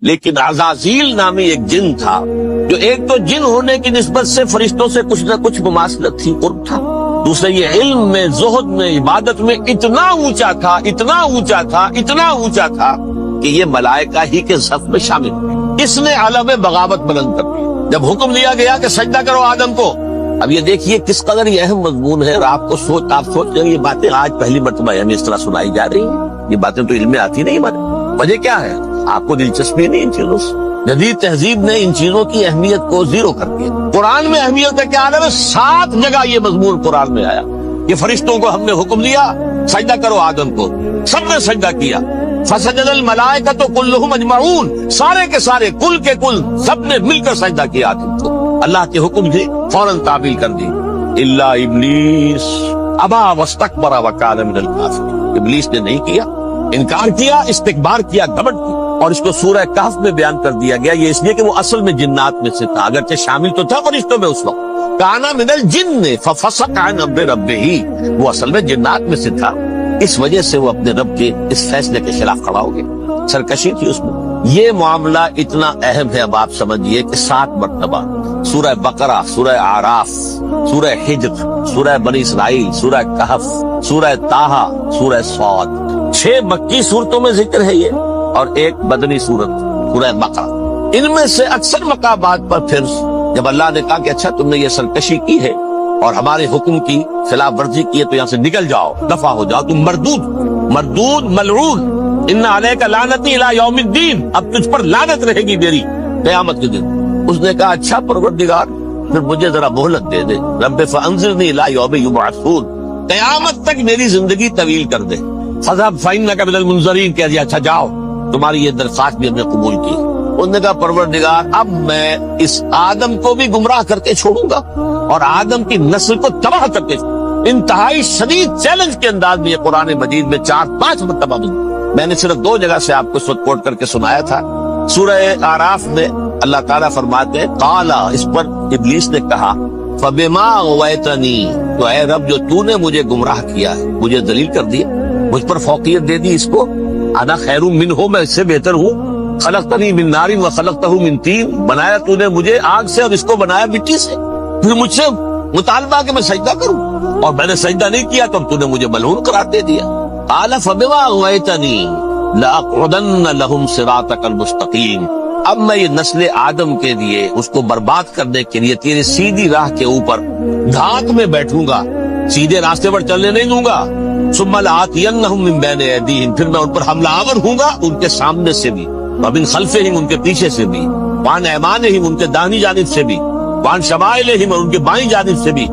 لیکن عزازیل نامی ایک جن تھا جو ایک تو جن ہونے کی نسبت سے فرشتوں سے کچھ نہ کچھ مماثلت تھی، قرب تھا، دوسرے یہ علم میں، زہد میں، عبادت میں اتنا اونچا تھا، اتنا اونچا تھا، اتنا اونچا تھا کہ یہ ملائکہ ہی کے صف میں شامل ہوئے۔ اس نے علم بغاوت بلند کر دی جب حکم دیا گیا کہ سجدہ کرو آدم کو۔ اب یہ دیکھیے کس قدر یہ اہم مضمون ہے، اور آپ سوچ رہے ہیں یہ باتیں آج پہلی مرتبہ ہمیں اس طرح سنائی جا رہی ہیں، یہ باتیں تو علم میں آتی نہیں ہمارے۔ وجہ کیا ہے؟ آپ کو دلچسپی نہیں ان چیزوں سے۔ جدید تہذیب نے ان چیزوں کی اہمیت کو زیرو کر دیا۔ قرآن میں اہمیت ہے کہ عالم 7 جگہ یہ مضمون قرآن میں آیا کہ فرشتوں کو ہم نے حکم دیا سجدہ کرو آدم کو، سب نے سجدہ کیا۔ فسجد الملائکۃ کلھم اجمعون، سارے کے سارے، کل کے کل، سب نے مل کر سجدہ کیا آدم کو۔ اللہ کے حکم سے فوراً تعبیل کر دی، الا ابلیس ابا واستکبر وکان من الکافرین۔ ابلیس نے نہیں کیا، انکار کیا، استکبار کیا، گھمنڈ کیا۔ اور اس کو سورہ کہف میں بیان کر دیا گیا، یہ اس لیے کہ وہ اصل میں جنات میں سے تھا، اگرچہ شامل تو تھا فرشتوں میں اس وقت۔ کانا من الجن ففسق عن امر ربہ، وہ اصل میں جنات میں سے تھا، اس وجہ سے وہ اپنے رب کے اس فیصلے کے خلاف کھڑا ہو گیا، سرکشی تھی اس میں۔ یہ معاملہ اتنا اہم ہے، اب آپ سمجھیے کہ 7 مرتبہ سورہ بقرہ، سورہ اعراف، سورہ حجر، سورہ بنی اسرائیل، سورہ کہف، سورہ طٰہٰ، سورہ صاد، 6 مکی صورتوں میں ذکر ہے یہ، اور ایک مدنی صورت سورہ بقرہ۔ ان میں سے اکثر مقامات پر پھر جب اللہ نے کہا کہ اچھا تم نے یہ سرکشی کی ہے اور ہمارے حکم کی خلاف ورزی کی ہے تو یہاں سے نکل جاؤ، دفع ہو جاؤ، تم مردود ملعون، ان علیک لعنتی الی یوم الدین، اب تجھ پر لعنت رہے گی میری قیامت کے دن۔ اس نے کہا اچھا پروردگار پھر مجھے ذرا مہلت دے دے، رب فانظرنی الی یوم یبعثون، قیامت تک میری زندگی طویل کر دے۔ فذهب فانک من المنظرین، کہہ دیا اچھا جاؤ، تمہاری یہ درخواست بھی ہم نے قبول کی۔ انہوں نے کہا پروردگار اب میں اس آدم کو بھی گمراہ کر کے چھوڑوں گا اور آدم کی نسل کو تباہ کر کے چھوڑوں گا۔ انتہائی شدید چیلنج کے انداز میں یہ قرآن مجید میں 4-5 مرتبہ میں نے صرف 2 جگہ سے آپ کو اس وقت کوٹ کر کے سنایا تھا۔ سورہ اعراف میں اللہ تعالیٰ فرماتے ہیں قال، اس پر ابلیس نے کہا فبما اغویتنی، تو اے رب جو تو نے مجھے گمراہ کیا ہے، مجھے ذلیل کر دیا، مجھ پر فوقیت دے دی، اس کو انا خیر منہ، میں اس سے بہتر ہوں، خلقتنی من نار وخلقتہ من طین، بنایا تو نے مجھے آگ سے اور اس کو بنایا مٹی سے، پھر مجھ سے مطالبہ کہ میں سجدہ کروں اور میں نے سجدہ نہیں کیا تو تو نے مجھے ملعون قرار دے دیا۔ قال فبما اغویتنی لاقعدن لهم صراطک المستقیم، اب میں یہ نسل آدم کے لیے اس کو برباد کرنے کے لیے تیری سیدھی راہ کے اوپر دھات میں بیٹھوں گا، سیدھے راستے پر چلنے نہیں دوں گا۔ ثم لآتینہم من بین ایدیہم، پھر میں ان پر حملہ آور ہوں گا ان کے سامنے سے بھی، ومن خلفہم ان کے پیچھے سے بھی، وعن ایمانہم ان کے داہنی جانب سے بھی، وعن شمائلہم اور ان کے بائیں جانب سے بھی،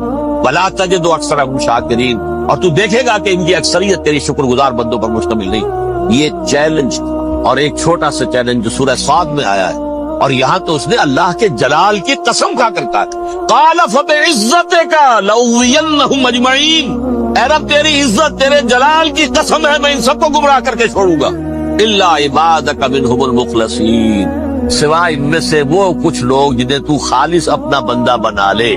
ولا تجد اکثرہم شاکرین، اور تو دیکھے گا کہ ان کی اکثریت تیری شکر گزار بندوں پر مشتمل نہیں۔ یہ چیلنج اور ایک چھوٹا سا چیلنج جو سورہ صاد میں آیا ہے، اور یہاں تو اس نے اللہ کے جلال کی قسم کھا کر کہا قال فبعزتک لأغوینہم اجمعین، اے رب تیری عزت، تیرے جلال کی قسم ہے میں ان سب کو گمراہ کر کے چھوڑوں گا، الا عبادک منہم المخلصین، سوائے ان میں سے وہ کچھ لوگ جنہیں تو خالص اپنا بندہ بنا لے،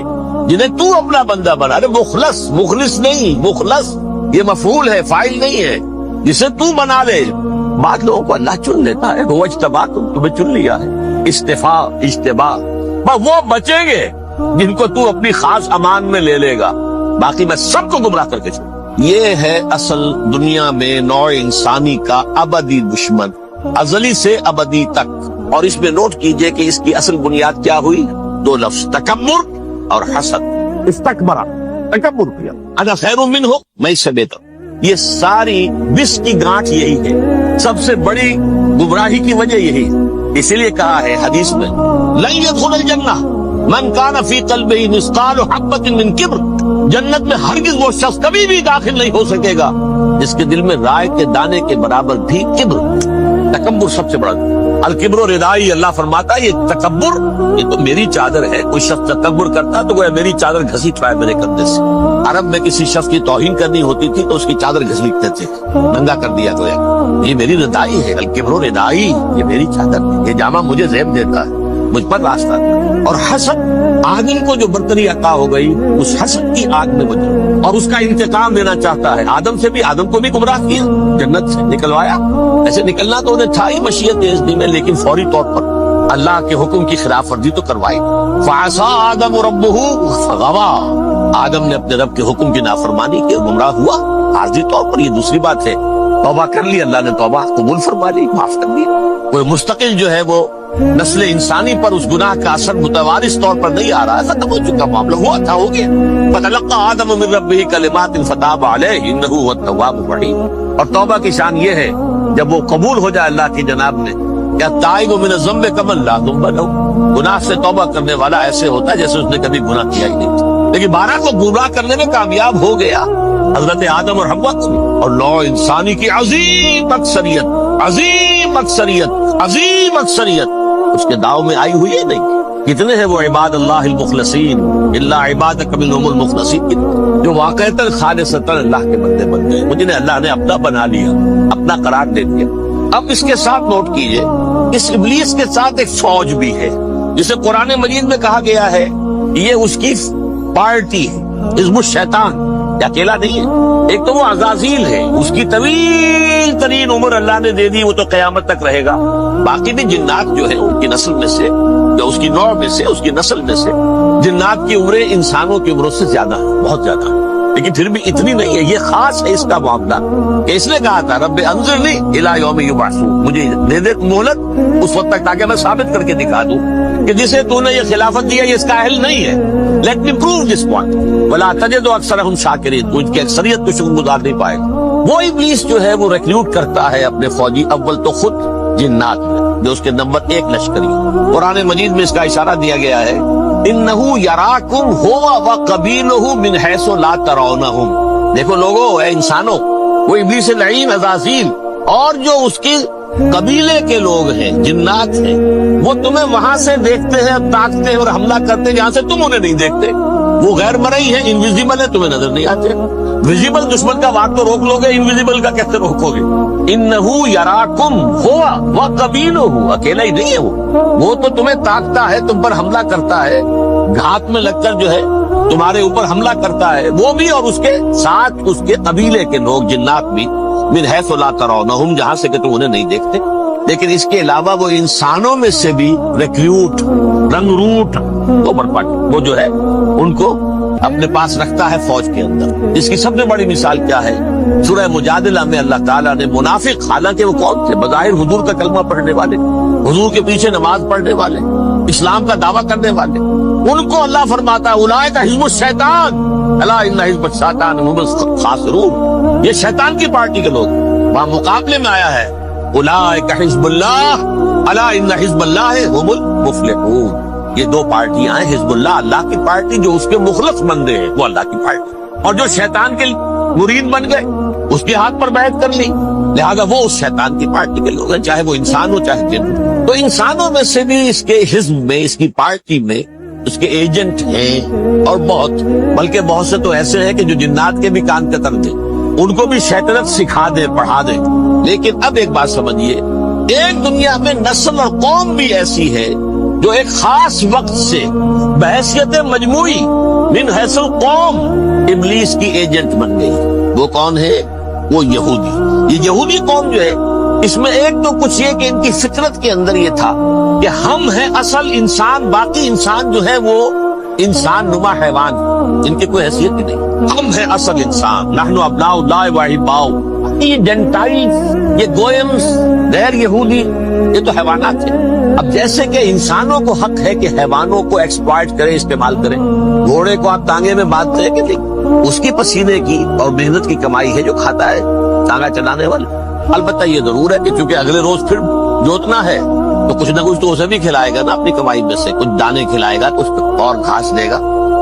جنہیں تو اپنا بندہ بنا لے، مخلص نہیں، مخلص یہ مفعول ہے، فاعل نہیں ہے، جسے تو بنا لے۔ بعض لوگوں کو اللہ چن لیتا ہے، وہ اجتباکم، تمہیں چن لیا ہے، استفاء اجتباء، وہ بچیں گے جن کو تو اپنی خاص امان میں لے لے گا، باقی میں سب کو گمراہ کر کے چھوڑ۔ یہ ہے اصل دنیا میں نوع انسانی کا ابدی دشمن، ازلی سے ابدی تک۔ اور اس میں نوٹ کیجئے کہ اس کی اصل بنیاد کیا ہوئی؟ 2 لفظ، تکبر اور حسد۔ استکبر، تکبر کیا، انا خیر منہ، میں اس سے بہتر۔ یہ ساری بس کی گانٹھ یہی ہے، سب سے بڑی گمراہی کی وجہ یہی ہے۔ اسی لیے کہا ہے حدیث میں لن يدخل الجنہ من کان فی قلبہ مثقال حبۃ من کبر، جنت میں ہرگز وہ شخص کبھی بھی داخل نہیں ہو سکے گا جس کے دل میں رائے کے دانے کے برابر بھی کبر، تکبر سب سے بڑا۔ الکبر ردائی، اللہ فرماتا ہے یہ تکبر یہ تو میری چادر ہے، کوئی شخص تکبر کرتا تو گویا میری چادر گھسیٹ رہا ہے میرے کندھے سے۔ عرب میں کسی شخص کی توہین کرنی ہوتی تھی تو اس کی چادر گھسیٹتے تھے، ننگا کر دیا گویا، یہ میری ردائی ہے، الکبر ردائی، یہ میری چادر ہے، یہ جامہ مجھے زیب دیتا ہے۔ مجھ پر راستہ دے۔ اور حسد، آدم کو جو برتری عطا ہو گئی اس حسد کی آگ میں بجھا اور اس کا انتقام لینا چاہتا ہے۔ آدم کو بھی گمراہ کیا، جنت سے نکلوایا، ایسے نکلنا تو انہیں تھا ہی مشیت عزتی میں، لیکن فوری طور پر اللہ کے حکم کی خلاف ورزی تو کروائی۔ فعصى آدم ربہ فغوى، آدم نے اپنے رب کے حکم کی نافرمانی کی، گمراہ ہوا عارضی طور پر۔ یہ دوسری بات ہے، توبہ کر لی، اللہ نے توبہ قبول فرما لی، معاف کر دی۔ کوئی مستقل جو ہے وہ نسل انسانی پر اس گناہ کا اثر متوارث طور پر نہیں آ رہا ہے، ختم ہو چکا معاملہ، ہوا تھا ہو گیا۔ فَتَلَقَّى آدَمُ مِن رَبِّهِ كَلِمَاتٍ فَتَابَ عَلَيْهِ إِنَّهُ هُوَ التَّوَّابُ الرَّحِيمُ۔ اور توبہ کی شان یہ ہے جب وہ قبول ہو جائے اللہ کی جناب نے، یا تائب من الذنب کمن لا ذنب له، گناہ سے توبہ کرنے والا ایسے ہوتا ہے جیسے اس نے کبھی گناہ کیا ہی نہیں تھا، لیکن 12 کو گمراہ کرنے میں کامیاب ہو گیا، حضرت آدم اور حوا کو۔ اور نوع انسانی کی عظیم اکثریت، عظیم اکثریت، عظیم اکثریت اس کے داؤ میں آئی ہوئی ہے نہیں۔ کتنے ہیں وہ عباد اللہ المخلصین، الا عبادک منہم المخلصین، جو واقعتاً خالصتاً اللہ کے بندے بن گئے، جنہیں اللہ نے اپنا بنا لیا، اپنا قرار دے دیا۔ اب اس کے ساتھ نوٹ کیجئے، اس ابلیس کے ساتھ ایک فوج بھی ہے، جسے قرآن مجید میں کہا گیا ہے یہ اس کی پارٹی ہے، حزب الشیطان، یہ اکیلا نہیں ہے۔ ایک تو وہ عزازیل ہے، اس کی طویل ترین عمر اللہ نے دے دی، وہ تو قیامت تک رہے گا۔ باقی بھی جنات جو ہیں ان کی نسل میں سے، یا اس کی نوع میں سے، اس کی نسل میں سے، جنات کی عمریں انسانوں کی عمروں سے زیادہ ہیں، بہت زیادہ، لیکن پھر بھی اتنی نہیں ہے۔ یہ خاص ہے اس کا معاملہ کہ اس نے کہا تھا رب انظرنی الی یوم یبعثون، مجھے دے دے مہلت اس وقت تک تاکہ میں ثابت کر کے دکھا دوں کہ جسے تو نے یہ خلافت دیا یہ اس کا اہل نہیں ہے۔ Let me prove this point ولا تجد اکثرهم شاکرین، تو ان کی اکثریت کو شکر گزار نہیں پائے گا۔ وہ ابلیس جو ہے وہ ریکروٹ کرتا ہے اپنے فوجی، اول تو خود جنات میں جو اس کے نمبر 1 لشکری۔ قرآن مجید میں اس کا اشارہ دیا گیا ہے انہو یراکم ہوا وقبیلہ من حیث لا ترونہم۔ دیکھو لوگو، اے انسانوں، وہ ابلیس لعین عزازیل اور جو اس کی قبیلے کے لوگ ہیں، جنات ہیں، وہ تمہیں وہاں سے دیکھتے ہیں، تاکتے ہیں اور حملہ کرتے ہیں جہاں سے تم انہیں نہیں دیکھتے۔ وہ غیر مرئی ہیں، انویزیبل ہے، تمہیں نظر نہیں آتے۔ ویزیبل دشمن کا وار تو روک لو گے، انویزیبل کا کیسے روکو گے؟ انہو یراکم ہوا وقبیلہ، اکیلا ہی نہیں ہے وہ تو تمہیں تاکتا ہے، تم پر حملہ کرتا ہے، گھات میں لگ کر جو ہے تمہارے اوپر حملہ کرتا ہے، وہ بھی اور اس کے ساتھ اس کے قبیلے کے لوگ جنات بھی، من حیث لا ترونہم، جہاں سے کہ تم انہیں نہیں دیکھتے۔ لیکن اس کے علاوہ وہ انسانوں میں سے بھی ریکروٹ، رنگ روٹ، وہ جو ہے ان کو اپنے پاس رکھتا ہے فوج کے اندر۔ اس کی سب سے بڑی مثال کیا ہے؟ سورہ مجادلہ میں اللہ تعالیٰ نے منافق، حالانکہ وہ کون تھے؟ بظاہر حضور کا کلمہ پڑھنے والے، حضور کے پیچھے نماز پڑھنے والے، اسلام کا دعویٰ کرنے والے، ان کو اللہ فرماتا ہے اولئک حزب الشیطان الا ان حزب الشیطان هم الخاسرون، یہ شیطان کی پارٹی کے لوگ۔ وہاں مقابلے میں آیا ہے اولئک حزب اللہ الا ان حزب اللہ هم المفلحون۔ یہ دو پارٹیاں ہیں، حزب اللہ اللہ کی پارٹی جو اس کے مخلص بندے ہیں، وہ اللہ کی پارٹی، اور جو شیطان کے مرید بن گئے اس کے ہاتھ پر بیعت کر لی، لہذا وہ اس شیطان کی پارٹی کے لوگ ہیں، چاہے وہ انسان ہو چاہے جن ہو۔ تو انسانوں میں سے بھی اس کے حزب میں، اس کی پارٹی میں اس کے ایجنٹ ہیں، اور بلکہ بہت سے تو ایسے ہیں کہ جو جنات کے بھی کان قطر دیں، ان کو بھی شیطنت سکھا دے، پڑھا دے۔ لیکن اب ایک بات سمجھیے، ایک دنیا میں نسل اور قوم بھی ایسی ہے جو ایک خاص وقت سے بحیثیت مجموعی من حیث القوم ابلیس کی ایجنٹ بن گئی۔ وہ کون ہے؟ وہ یہودی۔ یہ یہودی قوم جو ہے، اس میں ایک تو کچھ یہ کہ ان کی فطرت کے اندر یہ تھا کہ ہم ہیں اصل انسان، باقی انسان جو ہے وہ انسان نما حیوان، ان کی کوئی حیثیت ہی نہیں، ہم ہیں اصل انسان، نحن ابناء اللہ و احباؤہ۔ یہ جنٹائلز، یہ گوئمز، غیر یہودی، یہ تو حیوانات ہیں۔ اب جیسے کہ انسانوں کو حق ہے کہ حیوانوں کو ایکسپلائٹ کریں، استعمال کریں، گھوڑے کو آپ تانگے میں باندھتے ہیں کہ نہیں، اس کی پسینے کی اور محنت کی کمائی ہے جو کھاتا ہے تانگا چلانے والا۔ البتہ یہ ضرور ہے کہ چونکہ اگلے روز پھر جوتنا ہے تو کچھ نہ کچھ تو اسے بھی کھلائے گا نا، اپنی کمائی میں سے کچھ دانے کھلائے گا، کچھ اور گھاس دے گا،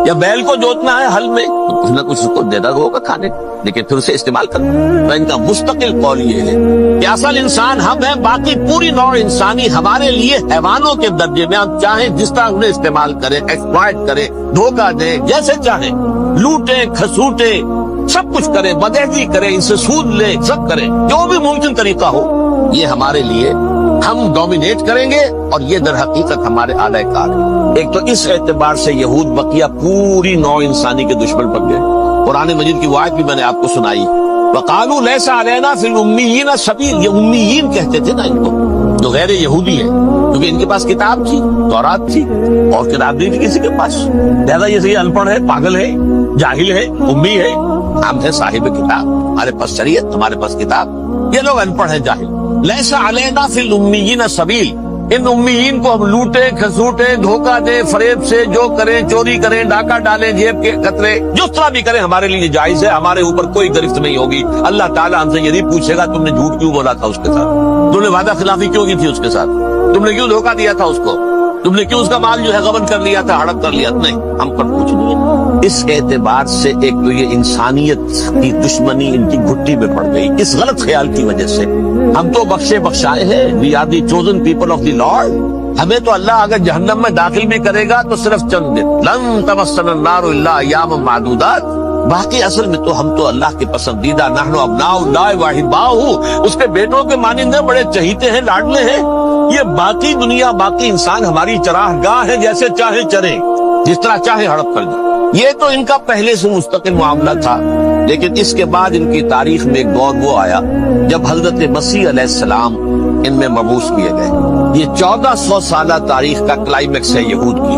یا بیل کو جوتنا ہے ہل میں تو کچھ نہ کچھ اس کو دینا ہوگا کھانے، لیکن پھر اسے استعمال کرنا۔ تو ان کا مستقل قول یہ ہے کہ اصل انسان ہم ہیں، باقی پوری نوع انسانی ہمارے لیے حیوانوں کے درجے میں، ہم چاہیں جس طرح انہیں استعمال کریں، ایکسپلائٹ کریں، دھوکہ دیں، جیسے چاہیں، لوٹیں، کھسوٹیں، سب کچھ کریں، بدعہدی کریں، ان سے سود لیں، سب کریں، جو بھی ممکن طریقہ ہو، یہ ہمارے لیے ہم ڈومینیٹ کریں گے اور یہ در حقیقت ہمارے اعلی کار ہے۔ ایک تو اس اعتبار سے یہود بقیہ پوری نوع انسانی کے دشمن بن گئے۔ قرآن مجید کی وہ آیت بھی میں نے آپ کو سنائی، وَقَالُوا لَيْسَ عَلَيْنَا فِي الْأُمِّيِّينَ سَبِيلٌ، یہ امیین کہتے تھے نا ان کو جو غیر یہودی ہیں، کیونکہ ان کے پاس کتاب تھی، تورات تھی، اور کتاب نہیں تھی کسی کے پاس، لہذا یہ ان پڑھ ہے، پاگل ہے، جاہل ہے، امی ہے۔ ہم ہیں صاحب کتاب، ہمارے پاس شریعت، ہمارے پاس کتاب، یہ لوگ ان پڑھ ہیں، جاہل۔ لیس علینا فی الامیین سبیل، ان امیین کو ہم لوٹیں کھسوٹیں، دھوکہ دیں، فریب سے جو کریں، چوری کریں، ڈاکہ ڈالیں، جیب کے قطرے، جس طرح بھی کریں ہمارے لیے جائز ہے، ہمارے اوپر کوئی گرفت نہیں ہوگی۔ اللہ تعالیٰ ہم سے یہ نہیں پوچھے گا تم نے جھوٹ کیوں بولا تھا اس کے ساتھ، تم نے وعدہ خلافی کیوں کی تھی اس کے ساتھ، تم نے کیوں دھوکہ دیا تھا اس کو، تم نے کیوں اس کا مال جو ہے غبن کر لیا تھا، ہڑپ کر لیا، نہیں، ہم پر کچھ نہیں ہے۔ اس اعتبار سے ایک تو یہ انسانیت کی دشمنی ان کی گھٹی میں پڑ گئی، اس غلط خیال کی وجہ سے۔ ہم تو بخشے بخشائے ہیں، we are the chosen people of the lord, ہمیں تو اللہ اگر جہنم میں داخل بھی کرے گا تو صرف چند دن، لن تمسنا النار الا ایاما معدودات، باقی اصل میں تو ہم تو اللہ کے پسندیدہ، نحن ابناء اللہ واحباؤہ، اس کے بیٹوں کے مانند ہیں، بڑے چہیتے ہیں، لاڈلے ہیں۔ یہ باقی دنیا، باقی انسان ہماری چراہ گاہ ہے، جیسے چاہے چریں، جس طرح چاہے ہڑپ کر دیں۔ یہ تو ان کا پہلے سے مستقل معاملہ تھا، لیکن اس کے بعد ان کی تاریخ میں ایک دور وہ آیا جب حضرت مسیح علیہ السلام ان میں مبعوث کیے گئے۔ یہ 1400 سالہ تاریخ کا کلائمیکس ہے یہود کی۔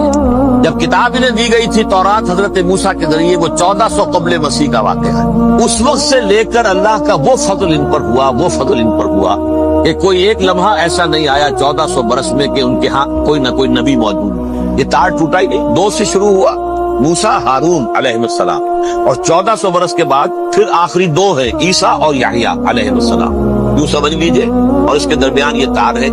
جب کتاب انہیں دی گئی تھی تورات حضرت موسیٰ کے ذریعے، وہ 1400 قبل مسیح کا واقعہ ہے۔ اس وقت سے لے کر اللہ کا وہ فضل ان پر ہوا، وہ فضل ان پر ہوا کہ کوئی ایک لمحہ ایسا نہیں آیا 1400 برس میں کہ ان کے ہاں کوئی نہ کوئی نبی موجود۔ یہ تار ٹوٹا ہی نہیں، 2 سے شروع ہوا، موسیٰ ہارون علیہ السلام، اور 1400 برس کے بعد پھر آخری 2 ہیں، عیسیٰ اور یحییٰ علیہ السلام، یوں سمجھ لیجئے، اور اس کے درمیان یہ تار ہے،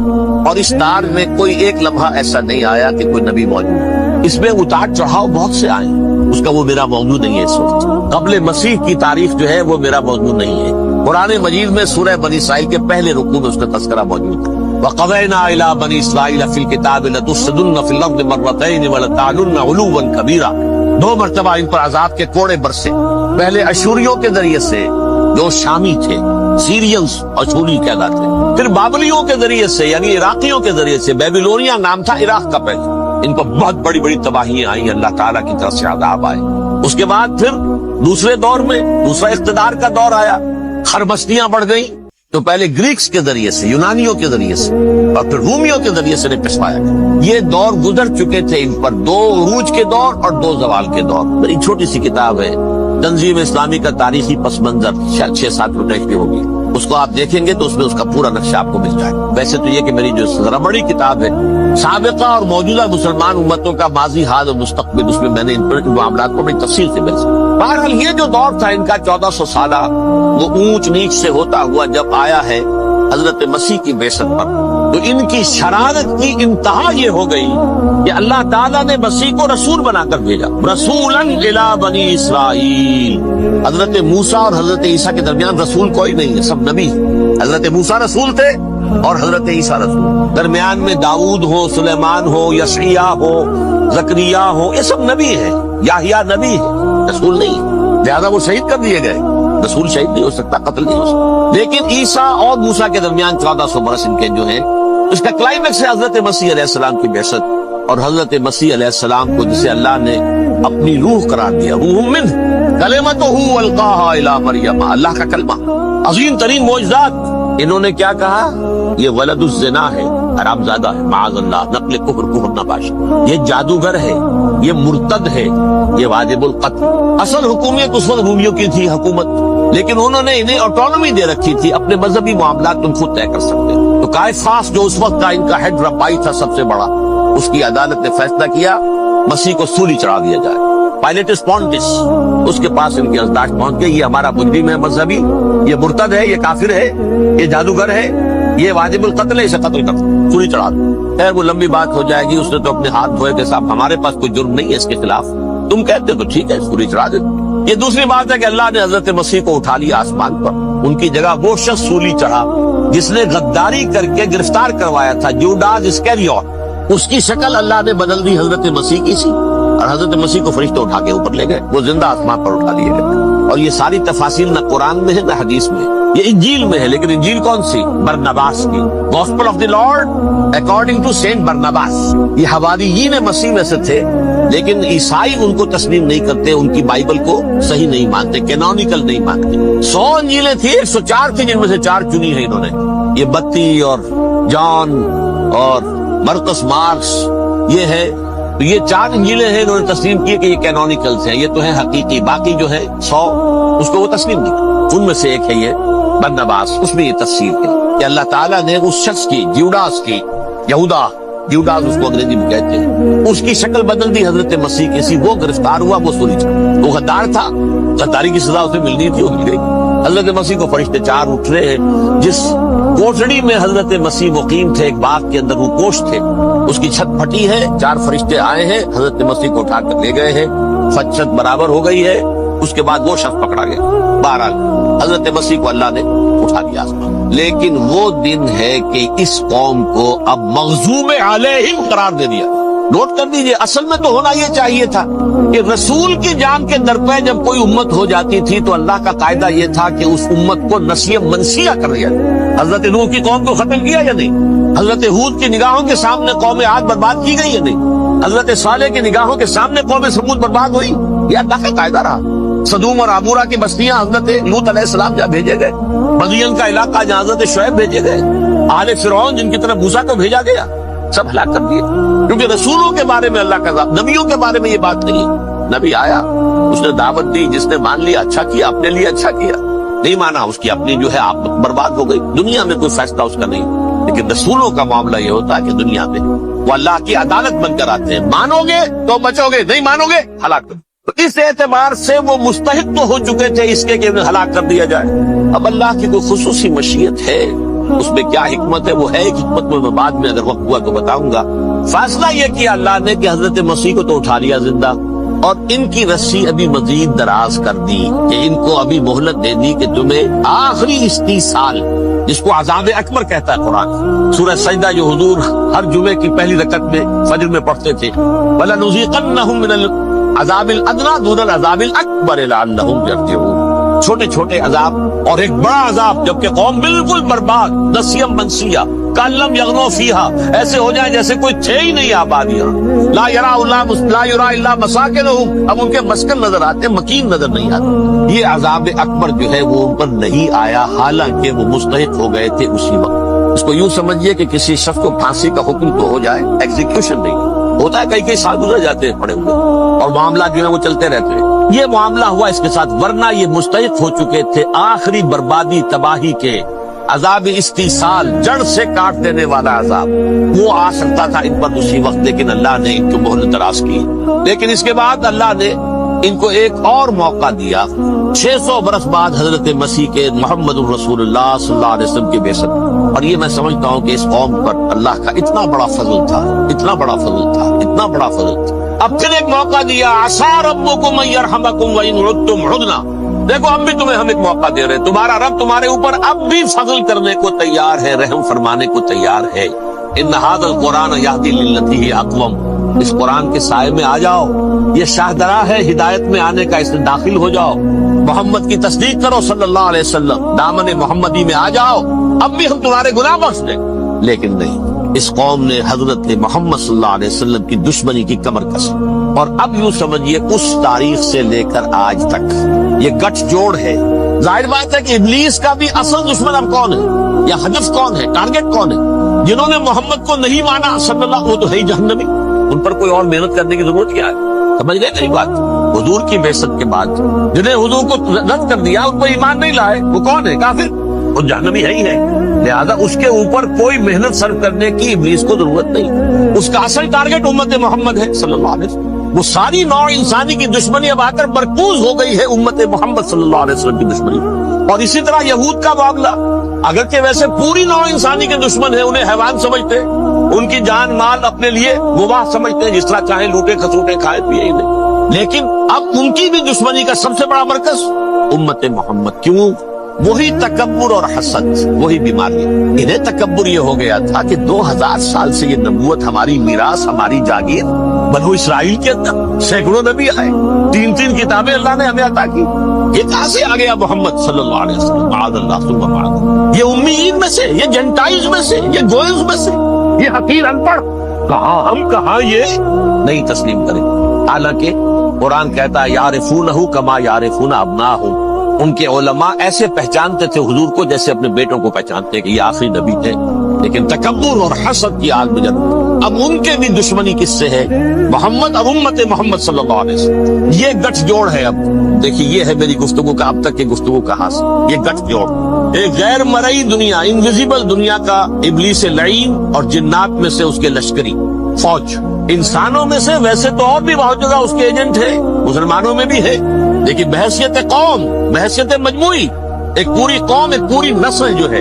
اور اس تار میں کوئی ایک لمحہ ایسا نہیں آیا کہ کوئی نبی موجود۔ اس میں اتار چڑھاؤ بہت سے آئے، اس کا وہ میرا موضوع نہیں ہے اس وقت۔ قبل مسیح کی تاریخ جو ہے وہ میرا موضوع نہیں ہے۔ قرآن مجید میں سورہ بنی اسرائیل کے پہلے رکوع میں اس کا تذکرہ موجود ہے۔ وَقَضَيْنَا إِلَىٰ بَنِي إِسْرَائِيلَ فِي الْكِتَابِ لَتُفْسِدُنَّ فِي الْأَرْضِ مَرَّتَيْنِ وَلَتَعْلُنَّ عُلُوًّا كَبِيرًا، 2 مرتبہ ان پر عذاب کے کوڑے برسے، پہلے اشوریوں کے ذریعے سے جو شامی تھے، سیرینز اشوری کہلاتے، پھر بابلیوں کے ذریعے سے یعنی عراقیوں کے ذریعے سے، بیبیلونیا نام تھا عراق کا پہلے، ان پر بہت بڑی بڑی تباہیاں آئیں، اللہ تعالیٰ کی طرف سے عذاب آئے۔ اس کے بعد پھر دوسرے دور میں دوسرا اقتدار کا دور آیا، خربستیاں بڑھ گئیں، تو پہلے گریکس کے ذریعے سے، یونانیوں کے ذریعے سے، اور پھر رومیوں کے ذریعے سے پسوایا گیا۔ یہ دور گزر چکے تھے ان پر، 2 عروج کے دور اور 2 زوال کے دور۔ بڑی چھوٹی سی کتاب ہے، تنظیم اسلامی کا تاریخی پس منظر، شاید 6-7 روپے کی ہوگی، اس کو آپ دیکھیں گے تو اس میں اس کا پورا نقشہ آپ کو مل جائے گا۔ ویسے تو یہ کہ میری جو ذرا بڑی کتاب ہے، سابقہ اور موجودہ مسلمان امتوں کا ماضی، حال اور مستقبل، اس میں میں نے ان معاملات کو بڑی تفصیل سے بیان کیا۔ بہرحال یہ جو دور تھا ان کا 1400 سالہ، وہ اونچ نیچ سے ہوتا ہوا جب آیا ہے حضرت مسیح کی بعثت پر، تو ان کی شرارت کی انتہا یہ ہو گئی کہ اللہ تعالیٰ نے مسیح کو رسول بنا کر بھیجا، رسولاً الی بنی اسرائیل۔ حضرت موسیٰ اور حضرت عیسیٰ کے درمیان رسول کوئی نہیں ہے، سب نبی۔ حضرت موسیٰ رسول تھے اور حضرت عیسیٰ رسول، درمیان میں داؤد ہو، سلیمان ہو، یشعیاہ ہو، زکریا ہو، یہ سب نبی ہے، یحییٰ نبی ہے، رسول نہیں ہے، لہذا وہ شہید کر دیے گئے۔ رسول شہید نہیں ہو سکتا، قتل نہیں ہو سکتا، لیکن عیسیٰ اور موسیٰ کے درمیان 1400 برس ان کے جو ہیں، اس کا کلائمیکس ہے حضرت مسیح علیہ السلام کی بعثت، اور حضرت مسیح علیہ السلام کو جسے اللہ نے اپنی روح قرار دیا، روح منہ، کلمتہ القاہا الی مریم، اللہ کا کلمہ، عظیم ترین معجزات۔ انہوں نے کیا کہا؟ یہ ولد الزنا ہے، حرام زادہ ہے، معاذ اللہ، نقل کفر نباش، یہ جادوگر ہے، یہ مرتد ہے، یہ واجب القتل۔ اصل حکومت اس وقت رومیوں کی تھی حکومت، لیکن انہوں نے انہیں آٹونومی دے رکھی تھی، اپنے مذہبی معاملات تم خود طے کر سکتے۔ تو کائفاس جو اس وقت کا ان کا ہیڈ ربائی تھا سب سے بڑا، اس کی عدالت نے فیصلہ کیا مسیح کو سولی چڑھا دیا جائے۔ پائلیٹس پونٹس، اس کے پاس ان کی ازداج پہنچ گئی، یہ ہمارا مجرم ہے مذہبی، یہ مرتد ہے، یہ کافر ہے، یہ جادوگر ہے، یہ واجب القتل ہے، اسے قتل کر سولی چڑھا دو۔ خیر وہ لمبی بات ہو جائے گی، اس نے تو اپنے ہاتھ دھوئے کہ صاحب ہمارے پاس کوئی جرم نہیں ہے اس کے خلاف، تم کہتے تو ٹھیک ہے سولی چڑھا دے۔ یہ دوسری بات ہے کہ اللہ نے حضرت مسیح کو اٹھا لیا آسمان پر، ان کی جگہ وہ شخص سولی چڑھا جس نے غداری کر کے گرفتار کروایا تھا، جوڈاس اسکریوٹ، اس کی شکل اللہ نے بدل دی حضرت مسیح کی سی، اور حضرت مسیح کو فرشتے اٹھا کے اوپر لے گئے، وہ زندہ آسمان پر اٹھا لیے گئے۔ اور یہ ساری تفاصیل نہ قرآن میں ہے نہ حدیث میں، یہ انجیل میں ہے. لیکن انجیل کون سی؟ برناباس کی. Gospel of the lord according to saint Barnabas. یہ حواریین مسیح میں سے تھے، لیکن عیسائی ان کو تسلیم نہیں کرتے، ان کی بائبل کو صحیح نہیں مانتے، کینونیکل نہیں مانتے. 100 انجیلیں تھی، 104 تھی جن میں سے 4 چنی ہیں انہوں نے. یہ بتی اور جان اور مرقس مارکس یہ ہے. تو یہ 4 انجیلیں ہیں انہوں نے تسلیم کی کہ یہ کینونیکلز ہیں، یہ تو ہیں حقیقی. باقی جو ہے 100 اس کو وہ تسلیم نہیں کرتے. ان میں سے ایک ہے یہ برناباس. اس میں یہ تفسیر ہے کہ اللہ تعالیٰ نے اس شخص کی، جیوڈاس کی، یہودا جیوڈاس اس کو انگریزی میں کہتے ہیں، اس کی شکل بدل دی حضرت مسیح کی. سی وہ گرفتار ہوا، وہ سولی چڑھا. وہ غدار تھا، غداری کی سزا اسے ملنی تھی، وہ مل گئی. حضرت مسیح کو فرشتے 4 اٹھ رہے ہیں. جس کوٹڑی میں حضرت مسیح مقیم تھے، ایک باغ کے اندر وہ کوش تھے، اس کی چھت پھٹی ہے. 4 فرشتے آئے ہیں، حضرت مسیح کو اٹھا کر لے گئے ہیں. چھت برابر ہو گئی ہے. اس کے بعد وہ شخص پکڑا گیا. بہرحال حضرت مسیح کو اللہ نے اٹھا دیا آسمان. لیکن وہ دن ہے کہ اس قوم کو اب مغضوب علیہم قرار دے دیا. نوٹ کر دیجئے، اصل میں تو ہونا یہ چاہیے تھا کہ رسول کی جان کے در پہ جب کوئی امت ہو جاتی تھی تو اللہ کا قاعدہ یہ تھا کہ اس امت کو نسیہ منسیہ کر دیا. حضرت نوح کی قوم کو ختم کیا یا نہیں؟ حضرت ہود کی نگاہوں کے سامنے قوم عاد برباد کی گئی یا نہیں؟ حضرت صالح کی نگاہوں کے سامنے قوم سمود برباد ہوئی. یہ اللہ کا قاعدہ رہا. صدوم اور عمورہ کی بستیاں حضرت لوط علیہ السلام جہاں بھیجے گئے، مدین کا علاقہ جہاں حضرت شعیب بھیجے گئے، آل فرعون جن کی طرف موسیٰ کو بھیجا گیا، سب ہلاک کر دیے. کیونکہ رسولوں کے بارے میں اللہ کا ذات، نبیوں کے بارے میں یہ بات نہیں ہے. نبی آیا، اس نے دعوت دی، جس نے مان لیا اچھا کیا، اپنے لیے اچھا کیا، نہیں مانا اس کی اپنی جو ہے آپ برباد ہو گئی. دنیا میں کوئی فیصلہ اس کا نہیں. لیکن رسولوں کا معاملہ یہ ہوتا ہے کہ دنیا میں وہ اللہ کی عدالت بن کر آتے ہیں. مانو گے تو بچو گے، نہیں مانو گے ہلاک. تو اس اعتبار سے وہ مستحق تو ہو چکے تھے اس کے کہ انہیں ہلاک کر دیا جائے. اب اللہ کی کوئی خصوصی مشیت ہے، اس میں کیا حکمت ہے وہ ہے ایک حکمت میں بعد میں اگر وقت ہوا تو بتاؤں گا. فیصلہ یہ کیا اللہ نے کہ حضرت مسیح کو تو اٹھا لیا زندہ، اور ان کی رسی ابھی مزید دراز کر دی، کہ ان کو ابھی مہلت دے دی کہ تمہیں آخری 30 سال، جس کو عذاب اکبر کہتا ہے قرآن. سورہ سجدہ جو حضور ہر جمعے کی پہلی رکعت میں فجر میں پڑھتے تھے، وَلَنُذِيقَنَّهُم مِّنَ الْعَذَابِ الْأَدْنَىٰ دُونَ الْعَذَابِ الْأَكْبَرِ لَعَلَّهُمْ يَرْجِعُونَ. چھوٹے چھوٹے عذاب اور ایک بڑا عذاب، جبکہ قوم بالکل برباد، نسیم منسیہ، کاللم یغنو فیہا، ایسے ہو جائے جیسے کوئی تھے ہی نہیں آبادیاں. لا یرا الا مساکنہم، اب ان کے مسکن نظر آتے، مکین نظر نہیں آتے. یہ عذاب اکبر جو ہے وہ ان پر نہیں آیا، حالانکہ وہ مستحق ہو گئے تھے اسی وقت. اس کو یوں سمجھیے کہ کسی شخص کو پھانسی کا حکم تو ہو جائے، ایگزیکیوشن نہیں ہوتا ہے. کئی سال گزر جاتے ہیں پڑے ہوئے، اور معاملات جو ہے وہ چلتے رہتے ہیں. یہ معاملہ ہوا اس کے ساتھ، ورنہ یہ مستحق ہو چکے تھے آخری بربادی تباہی کے. عذاب استیصال، جڑ سے کاٹ دینے والا عذاب، وہ آ سکتا تھا ان پر اسی وقت، لیکن اللہ نے ان کو مہلت دراز کی. لیکن اس کے بعد اللہ نے ان کو ایک اور موقع دیا. 600 برس بعد حضرت مسیح کے محمد رسول اللہ صلی اللہ علیہ وسلم کی بعثت. اور یہ میں سمجھتا ہوں کہ اس قوم پر اللہ کا اتنا بڑا فضل تھا، اتنا بڑا فضل تھا، اتنا بڑا فضل تھا. اب پھر ایک موقع دیا، عسیٰ ربکم ان یرحمکم وان عدتم عدنا. دیکھو اب بھی تمہیں ہم ایک موقع دے رہے ہیں، تمہارا رب تمہارے اوپر اب بھی فضل کرنے کو تیار ہے، رحم فرمانے کو تیار ہے. ان ھذا القرآن یہدی للتی ہی اقوم. اس قرآن کے سائے میں آ جاؤ، یہ شاہدرا ہے ہدایت میں آنے کا، اس میں داخل ہو جاؤ، محمد کی تصدیق کرو صلی اللہ علیہ وسلم، دامن محمدی میں آ جاؤ، اب بھی ہم تمہارے گناہ بخش دیں. لیکن نہیں، اس قوم نے حضرت محمد صلی اللہ علیہ وسلم کی دشمنی کی کمر کسی. اور اب یوں سمجھیے اس تاریخ سے لے کر آج تک یہ گٹھ جوڑ ہے. ظاہر بات ہے کہ ابلیس کا بھی اصل دشمن اب کون ہے، یا ہدف کون ہے، ٹارگٹ کون ہے؟ جنہوں نے محمد کو نہیں مانا صلی اللہ، وہ تو ہے ہی جہنمی. ان پر کوئی اور محنت کرنے کی ضرورت کیا ہے؟ سمجھ گئے میری بات؟ حضور کی بعثت کے بعد جنہیں حضور کو رد کر دیا، ان پر ایمان نہیں لائے، وہ کون ہے؟ کافر، وہ جہنمی ہے ہی ہے. لہذا اس کے اوپر کوئی محنت صرف کرنے کی ابلیس کو ضرورت نہیں. اس کا اصل ٹارگٹ امت محمد ہے صلی اللہ علیہ وسلم. وہ ساری نوع انسانی کی دشمنی اب آ کر مرکوز ہو گئی ہے امت محمد صلی اللہ علیہ وسلم کی دشمنی. اور اسی طرح یہود کا معاملہ، اگرچہ ویسے پوری نوع انسانی کے دشمن ہے، انہیں حیوان سمجھتے، ان کی جان مال اپنے لیے مباح سمجھتے ہیں، جس طرح چاہیں لوٹے کھسوٹے کھائے پیے ہی نہیں. لیکن اب ان کی بھی دشمنی کا سب سے بڑا مرکز امت محمد. کیوں؟ وہی تکبر اور حسد، وہی بیماری. انہیں تکبر یہ ہو گیا تھا کہ 2000 سال سے یہ نبوت ہماری میراث، ہماری جاگیر. بنو اسرائیل کے اندر سینکڑوں نبی آئے، 3 کتابیں اللہ نے ہمیں عطا کی. یہ کہاں سے آ گیا محمد صلی اللہ علیہ وسلم؟ معاذ اللہ ثم معاذ. یہ امیین میں سے، یہ جنٹائلز میں سے، یہ گوئلز میں سے، یہ حقیر ان پڑھ. کہاں ہم، کہاں یہ نہیں تسلیم کریں. حالانکہ قرآن کہتا ہے یعرفونہ کما یعرفون ابناہم. ان کے علماء ایسے پہچانتے تھے حضور کو جیسے اپنے بیٹوں کو پہچانتے کہ یہ آخری نبی تھے. لیکن تکبر اور حسد کی آگ میں جل. اب ان کے بھی دشمنی کس سے ہے؟ محمد اور امت محمد صلی اللہ علیہ وسلم. یہ گٹھ جوڑ ہے. اب دیکھیے یہ ہے میری گفتگو کا اب تک کی گفتگو کا حاصل. یہ گٹھ جوڑ ایک غیر مرئی دنیا، انویزیبل دنیا کا ابلیس لعین اور جنات میں سے اس کے لشکری فوج. انسانوں میں سے ویسے تو اور بھی بہت جگہ اس کے ایجنٹ ہے، مسلمانوں میں بھی ہے، لیکن بحیثیت قوم، بحیثیت مجموعی، ایک پوری قوم، ایک پوری نسل جو ہے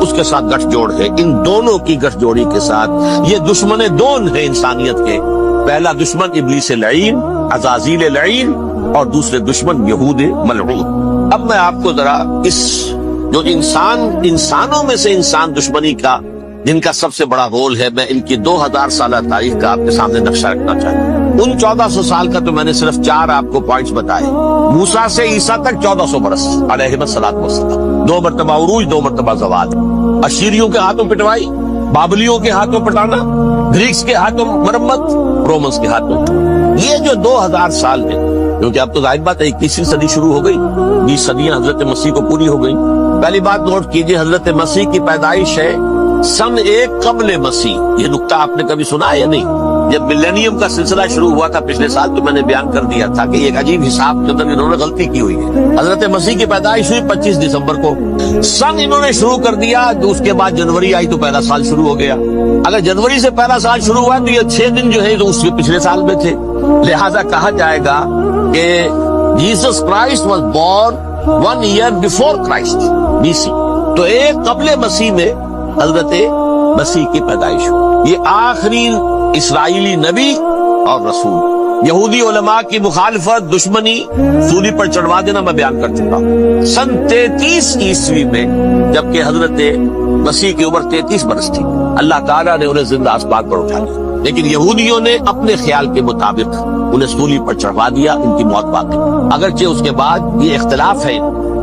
اس کے ساتھ گٹھ جوڑ ہے. ان دونوں کی گٹھ جوڑی کے ساتھ یہ دشمن دون ہے انسانیت کے. پہلا دشمن ابلیس لعین، عزازیل لعین، اور دوسرے دشمن یہود ملعون. اب میں آپ کو ذرا اس جو انسانوں میں سے انسان دشمنی کا جن کا سب سے بڑا رول ہے، میں ان کی 2000 سالہ تاریخ کا آپ کے سامنے نقشہ رکھنا چاہتا ہوں. ان 1400 سال کا تو میں نے صرف 4 آپ کو پوائنٹس بتائے. موسیٰ سے عیسیٰ تک 1400 برس علیہ السلام. 2 مرتبہ عروج، 2 مرتبہ زوال. اشیریوں کے ہاتھوں پٹوائی، بابلیوں کے ہاتھوں پٹانا، گریکس کے ہاتھوں مرمت، رومنس کے ہاتھوں. یہ جو 2000 سال میں، کیونکہ اب تو ظاہر بات ہے 21ویں صدی شروع ہو گئی، 20 صدیاں حضرت مسیح کو پوری ہو گئی. پہلی بات نوٹ کیجئے، حضرت مسیح کی پیدائش ہے سن 1 قبل مسیح. یہ نقطہ آپ نے کبھی سنا ہے یا نہیں؟ جب ملینیم کا سلسلہ شروع ہوا تھا پچھلے سال تو میں نے بیان کر دیا تھا کہ ایک عجیب حساب کے اندر انہوں نے غلطی کی ہوئی ہے. حضرت مسیح کی پیدائش ہوئی 25 دسمبر کو. سن انہوں نے شروع کر دیا، اس کے بعد جنوری آئی تو پہلا سال شروع ہو گیا. اگر جنوری سے پہلا سال شروع ہوا تو یہ 6 دن جو ہے تو اس کے پچھلے سال میں تھے. لہذا کہا جائے گا کہ Jesus Christ was born 1 year before Christ BC. تو 1 قبل مسیح میں حضرت مسیح کی پیدائش ہوئی. یہ آخری اسرائیلی نبی اور رسول. یہودی علماء کی مخالفت، دشمنی، سولی پر چڑھوا دینا میں بیان کر چکا ہوں. سن 33 عیسوی میں جبکہ حضرت مسیح کی عمر 33 برس تھی، اللہ تعالیٰ نے انہیں زندہ آسمان پر اٹھا لیا. لیکن یہودیوں نے اپنے خیال کے مطابق انہیں سولی پر چڑھوا دیا، ان کی موت باقی. اگرچہ اس کے بعد یہ اختلاف ہے،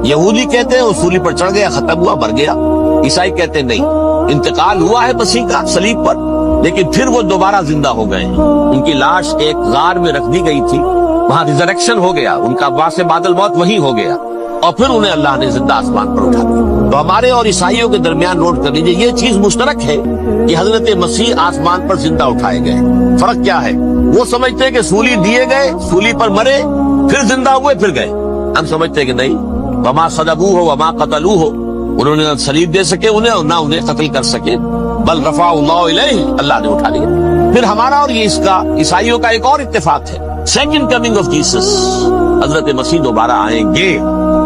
یہودی کہتے ہیں وہ سولی پر چڑھ گیا، ختم ہوا، مر گیا. عیسائی کہتے ہیں نہیں، انتقال ہوا ہے مسیح کا صلیب پر، لیکن پھر وہ دوبارہ زندہ ہو گئے. ان کی لاش ایک غار میں رکھ دی گئی تھی، وہاں ریزریکشن ہو گیا، ان کا باعث بعد الموت وہی ہو گیا، اور پھر انہیں اللہ نے زندہ آسمان پر اٹھا دیا. تو ہمارے اور عیسائیوں کے درمیان نوٹ کر لیجیے، یہ چیز مشترک ہے کہ حضرت مسیح آسمان پر زندہ اٹھائے گئے. فرق کیا ہے؟ وہ سمجھتے ہیں کہ سولی دیے گئے، سولی پر مرے، پھر زندہ ہوئے، پھر گئے. ہم سمجھتے ہیں کہ نہیں، وما صلبوہ وما قتلوہ، انہوں نے نہ صلیب دے سکے انہیں اور نہ انہیں قتل کر سکے، بل رفع اللہ الیہ، اللہ نے اٹھا لیا. پھر ہمارا اور یہ اس کا عیسائیوں کا ایک اور اتفاق ہے، سیکنڈ کمنگ آف جیسس، حضرت مسیح دوبارہ آئیں گے.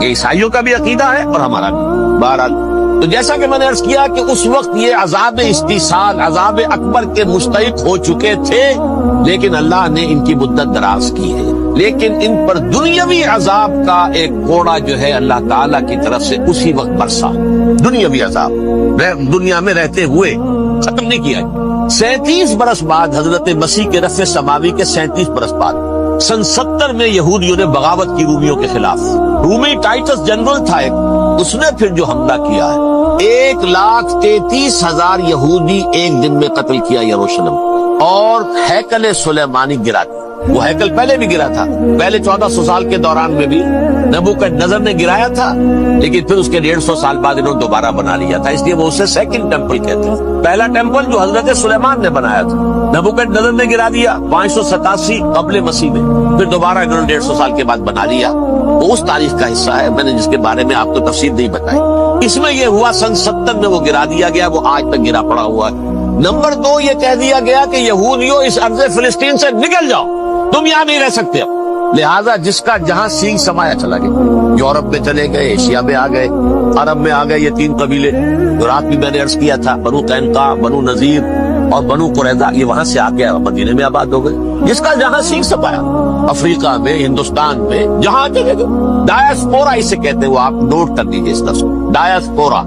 یہ عیسائیوں کا بھی عقیدہ ہے اور ہمارا بھی. بہرحال تو جیسا کہ میں نے عرض کیا کہ اس وقت یہ عذاب استیصال، عذاب اکبر کے مستحق ہو چکے تھے، لیکن اللہ نے ان کی مدت دراز کی ہے. لیکن ان پر دنیاوی عذاب کا ایک کوڑا جو ہے اللہ تعالیٰ کی طرف سے اسی وقت برسا. دنیاوی عذاب دنیا میں رہتے ہوئے ختم نہیں کیا. 37 برس بعد حضرت مسیح کے رفع سماوی کے 37 برس بعد سن 70 میں یہودیوں نے بغاوت کی رومیوں کے خلاف. رومی ٹائٹس جنرل تھا ایک، اس نے پھر جو حملہ کیا ہے 1,33,000 یہودی ایک دن میں قتل کیا یروشلم، اور ہیکل سلیمانی گرا دیا. وہ ہیکل پہلے بھی گرا تھا، پہلے 1400 سال کے دوران میں بھی نبوکدنضر نے گرایا تھا، لیکن پھر اس کے 150 سال بعد انہوں نے دوبارہ بنا لیا تھا، اس لیے وہ اسے سیکنڈ ٹیمپل کہتے ہیں. پہلا ٹیمپل جو حضرت سلیمان نے بنایا تھا، نبوکدنضر نے گرا دیا 587 قبل مسیح میں، پھر دوبارہ انہوں نے 150 سال کے بعد بنا لیا. وہ اس تاریخ کا حصہ ہے، میں نے جس کے بارے میں آپ کو تفصیل نہیں بتائی. اس میں یہ ہوا سن 70 میں وہ گرا دیا گیا، وہ آج تک گرا پڑا ہوا ہے. نمبر 2 یہ کہہ دیا گیا کہ یہودیوں اس ارض فلسطین سے نکل جاؤ، تم یہاں نہیں رہ سکتے. لہذا جس کا جہاں سینگ سمایا چلا گیا، یورپ میں چلے گئے، ایشیا میں آ گئے، عرب میں آ گئے. یہ 3 قبیلے جو رات بھی میں نے عرض کیا تھا، بنو قینقاع، بنو نذیر اور بنو قریظہ یہ وہاں سے آ کے مدینے میں آباد ہو گئے، جس کا جہاں سیکھ سپایا، افریقہ میں، ہندوستان میں، جہاں چلے گئے۔ ڈایاسپورا اسے کہتے ہیں، وہ آپ نوٹ کر دیجیے اس لفظ، ڈایاسپورا،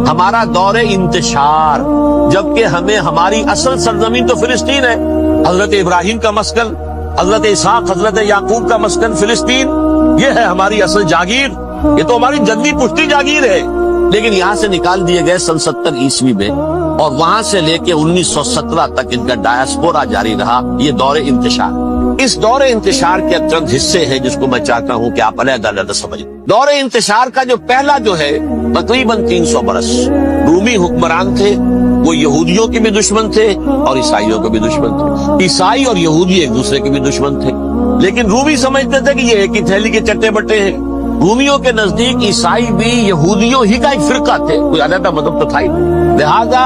ہمارا دور انتشار، جبکہ ہمیں ہماری اصل سرزمین تو فلسطین ہے، حضرت ابراہیم کا مسکن، حضرت اسحاق، حضرت یعقوب کا مسکن فلسطین، یہ ہے ہماری اصل جاگیر، یہ تو ہماری جدی پشتی جاگیر ہے، لیکن یہاں سے نکال دیے گئے سن 70 عیسوی میں، اور وہاں سے لے کے 1917 تک ان کا ڈایاسپورا جاری رہا، یہ دور انتشار۔ اس دور انتشار کے چند حصے ہیں جس کو میں چاہتا ہوں کہ آپ علیحدہ علیحدہ سمجھیں۔ دور انتشار کا جو پہلا جو ہے تقریباً 300 برس رومی حکمران تھے، وہ یہودیوں کے بھی دشمن تھے اور عیسائیوں کے بھی دشمن تھے، عیسائی اور یہودی ایک دوسرے کے بھی دشمن تھے، لیکن رومی سمجھتے تھے کہ یہ ایک ہی تھیلی کے چٹے بٹے ہیں۔ رومیوں کے نزدیک عیسائی بھی یہودیوں ہی کا ایک فرقہ تھے، کوئی علیحدہ مذہب تو تھا ہی نہیں، لہذا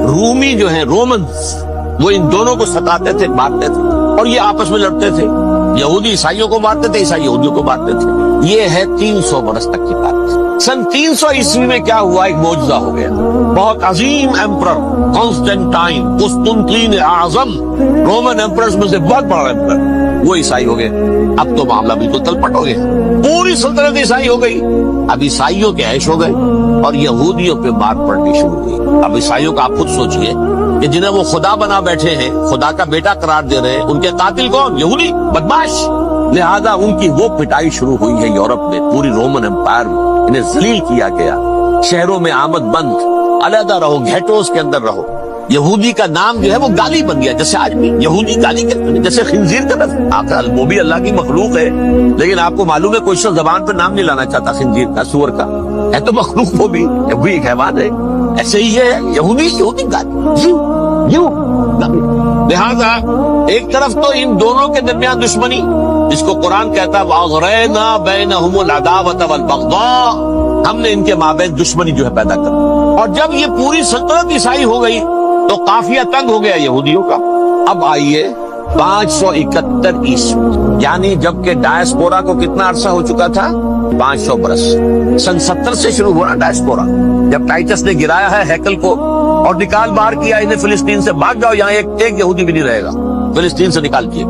رومی جو ہیں رومنز وہ ان دونوں کو ستاتے تھے، مارتے تھے، اور یہ آپس میں لڑتے تھے، یہودی عیسائیوں کو مارتے تھے، عیسائی یہودیوں کو مارتے تھے۔ یہ ہے 300 برس تک کی بات۔ سن 300 عیسوی میں کیا ہوا، ایک معجزہ ہو گیا، بہت عظیم ایمپرر کانسٹینٹائن، قسطنطین اعظم، رومن ایمپررز میں سے بہت بڑا ایمپرر، وہ عیسائی ہو گئے۔ اب تو معاملہ بالکل تلپٹ ہو گیا، پوری سلطنت عیسائی ہو گئی۔ اب عیسائیوں کے عیش ہو گئے اور یہودیوں پہ مار پڑنی شروع ہوئی۔ اب عیسائیوں کا آپ خود سوچئے کہ جنہیں وہ خدا بنا بیٹھے ہیں، خدا کا بیٹا قرار دے رہے ہیں، ان کے قاتل کون؟ یہودی، بدماش۔ لہذا ان کی وہ پٹائی شروع ہوئی ہے یورپ میں، پوری رومن امپائر میں انہیں ذلیل کیا گیا، شہروں میں آمد بند، علیحدہ رہو، گھیٹوز کے اندر رہو۔ یہودی کا نام جو ہے وہ گالی بن گیا، جیسے آج بھی یہودی گالی کہتے ہیں، جیسے خنزیر کا لفظ، آخر وہ بھی اللہ کی مخلوق ہے، لیکن آپ کو معلوم ہے کوئی شخص زبان پہ نام نہیں لانا چاہتا خنزیر کا، سور کا، ہے تو مخلوق وہ بھی ایک حیوان ہے، ایسے ہی ہے یہودی گالی، یوں۔ لہذا ایک طرف تو ان دونوں کے درمیان دشمنی، جس کو قرآن کہتا ہے وَأَغْرَيْنَا بَيْنَهُمُ الْعَدَاوَةَ وَالْبَغْضَاءَ، ہم نے ان کے مابین دشمنی جو ہے پیدا کر دی۔ اور جب یہ پوری سلطنت عیسائی ہو گئی تو قافیہ تنگ ہو گیا یہودیوں کا۔ اب آئیے 571 عیسوی، یعنی جبکہ ڈایاسپورا کو کتنا عرصہ ہو چکا تھا؟ 500 برس۔ سن 70 سے شروع ہوا ڈایاسپورا، جب ٹائٹس نے گرایا ہے ہیکل کو اور نکال باہر کیا انہیں فلسطین سے، بھاگ جاؤ، یہاں ایک یہودی بھی نہیں رہے گا، فلسطین سے نکال دیے۔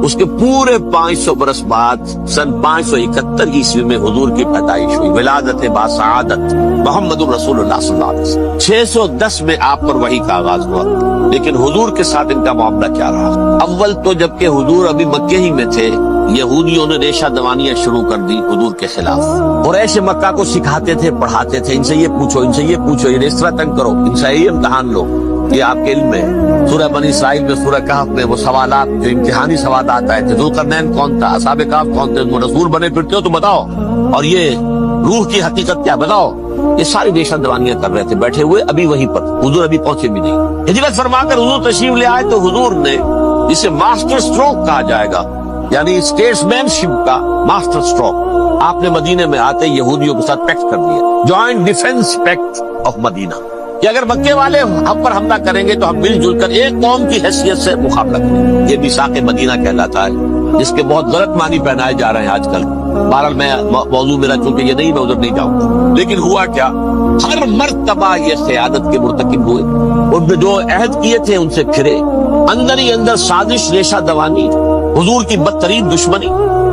اس کے پورے 500 برس بعد سن 571 عیسوی میں حضور کی پیدائش ہوئی، ولادت باسعادت محمد الرسول اللہ صلی اللہ علیہ وسلم۔ 610 میں آپ پر وحی کا آغاز ہوا، لیکن حضور کے ساتھ ان کا معاملہ کیا رہا؟ اول تو جبکہ حضور ابھی مکے ہی میں تھے، یہودیوں نے ریشہ دوانیاں شروع کر دی حضور کے خلاف۔ قریش مکہ کو سکھاتے تھے، پڑھاتے تھے، ان سے یہ پوچھو، ان سے یہ پوچھو، یہ اس طرح تنگ کرو، ان سے یہ امتحان لو۔ یہ آپ کے علم میں سورہ بنی اسرائیل میں، سورہ کہف میں وہ سوالات جو امتحانی سوالات آئے تھے، ذوالقرنین کون تھا، اصحاب کہف کون تھے، تم رسول بنے پھرتے ہو تو بتاؤ، اور یہ روح کی حقیقت کیا بتاؤ، یہ ساری ریشہ دوانیاں کر رہے تھے بیٹھے ہوئے ابھی وہیں پر، حضور ابھی پہنچے بھی نہیں۔ ہجرت فرما کر حضور تشریف لے آئے تو حضور نے جسے ماسٹر سٹروک کہا جائے گا، یعنی اسٹیٹس مین شپ کا ماسٹر سٹروک، آپ نے مدینے میں آتے یہودیوں کے ساتھ پیکٹ کر دیا، جوائنٹ ڈیفنس پیکٹ آف مدینہ، کہ اگر مکے والے ہم پر حملہ کریں گے تو ہم مل جل کر ایک قوم کی حیثیت سے مقابلہ کریں گے۔ یہ میثاق مدینہ کہلاتا ہے، جس کے بہت غلط معنی پہنائے جا رہے ہیں آج کل۔ بہرحال میں موضوع میرا چونکہ یہ نہیں، میں ادھر نہیں جاؤں گا، لیکن ہوا کیا، ہر مرتبہ یہ قیادت کے مرتکب ہوئے، ان نے جو عہد کیے تھے ان سے پھرے، اندر ہی اندر سازش، ریشہ دوانی، حضور کی بدترین دشمنی۔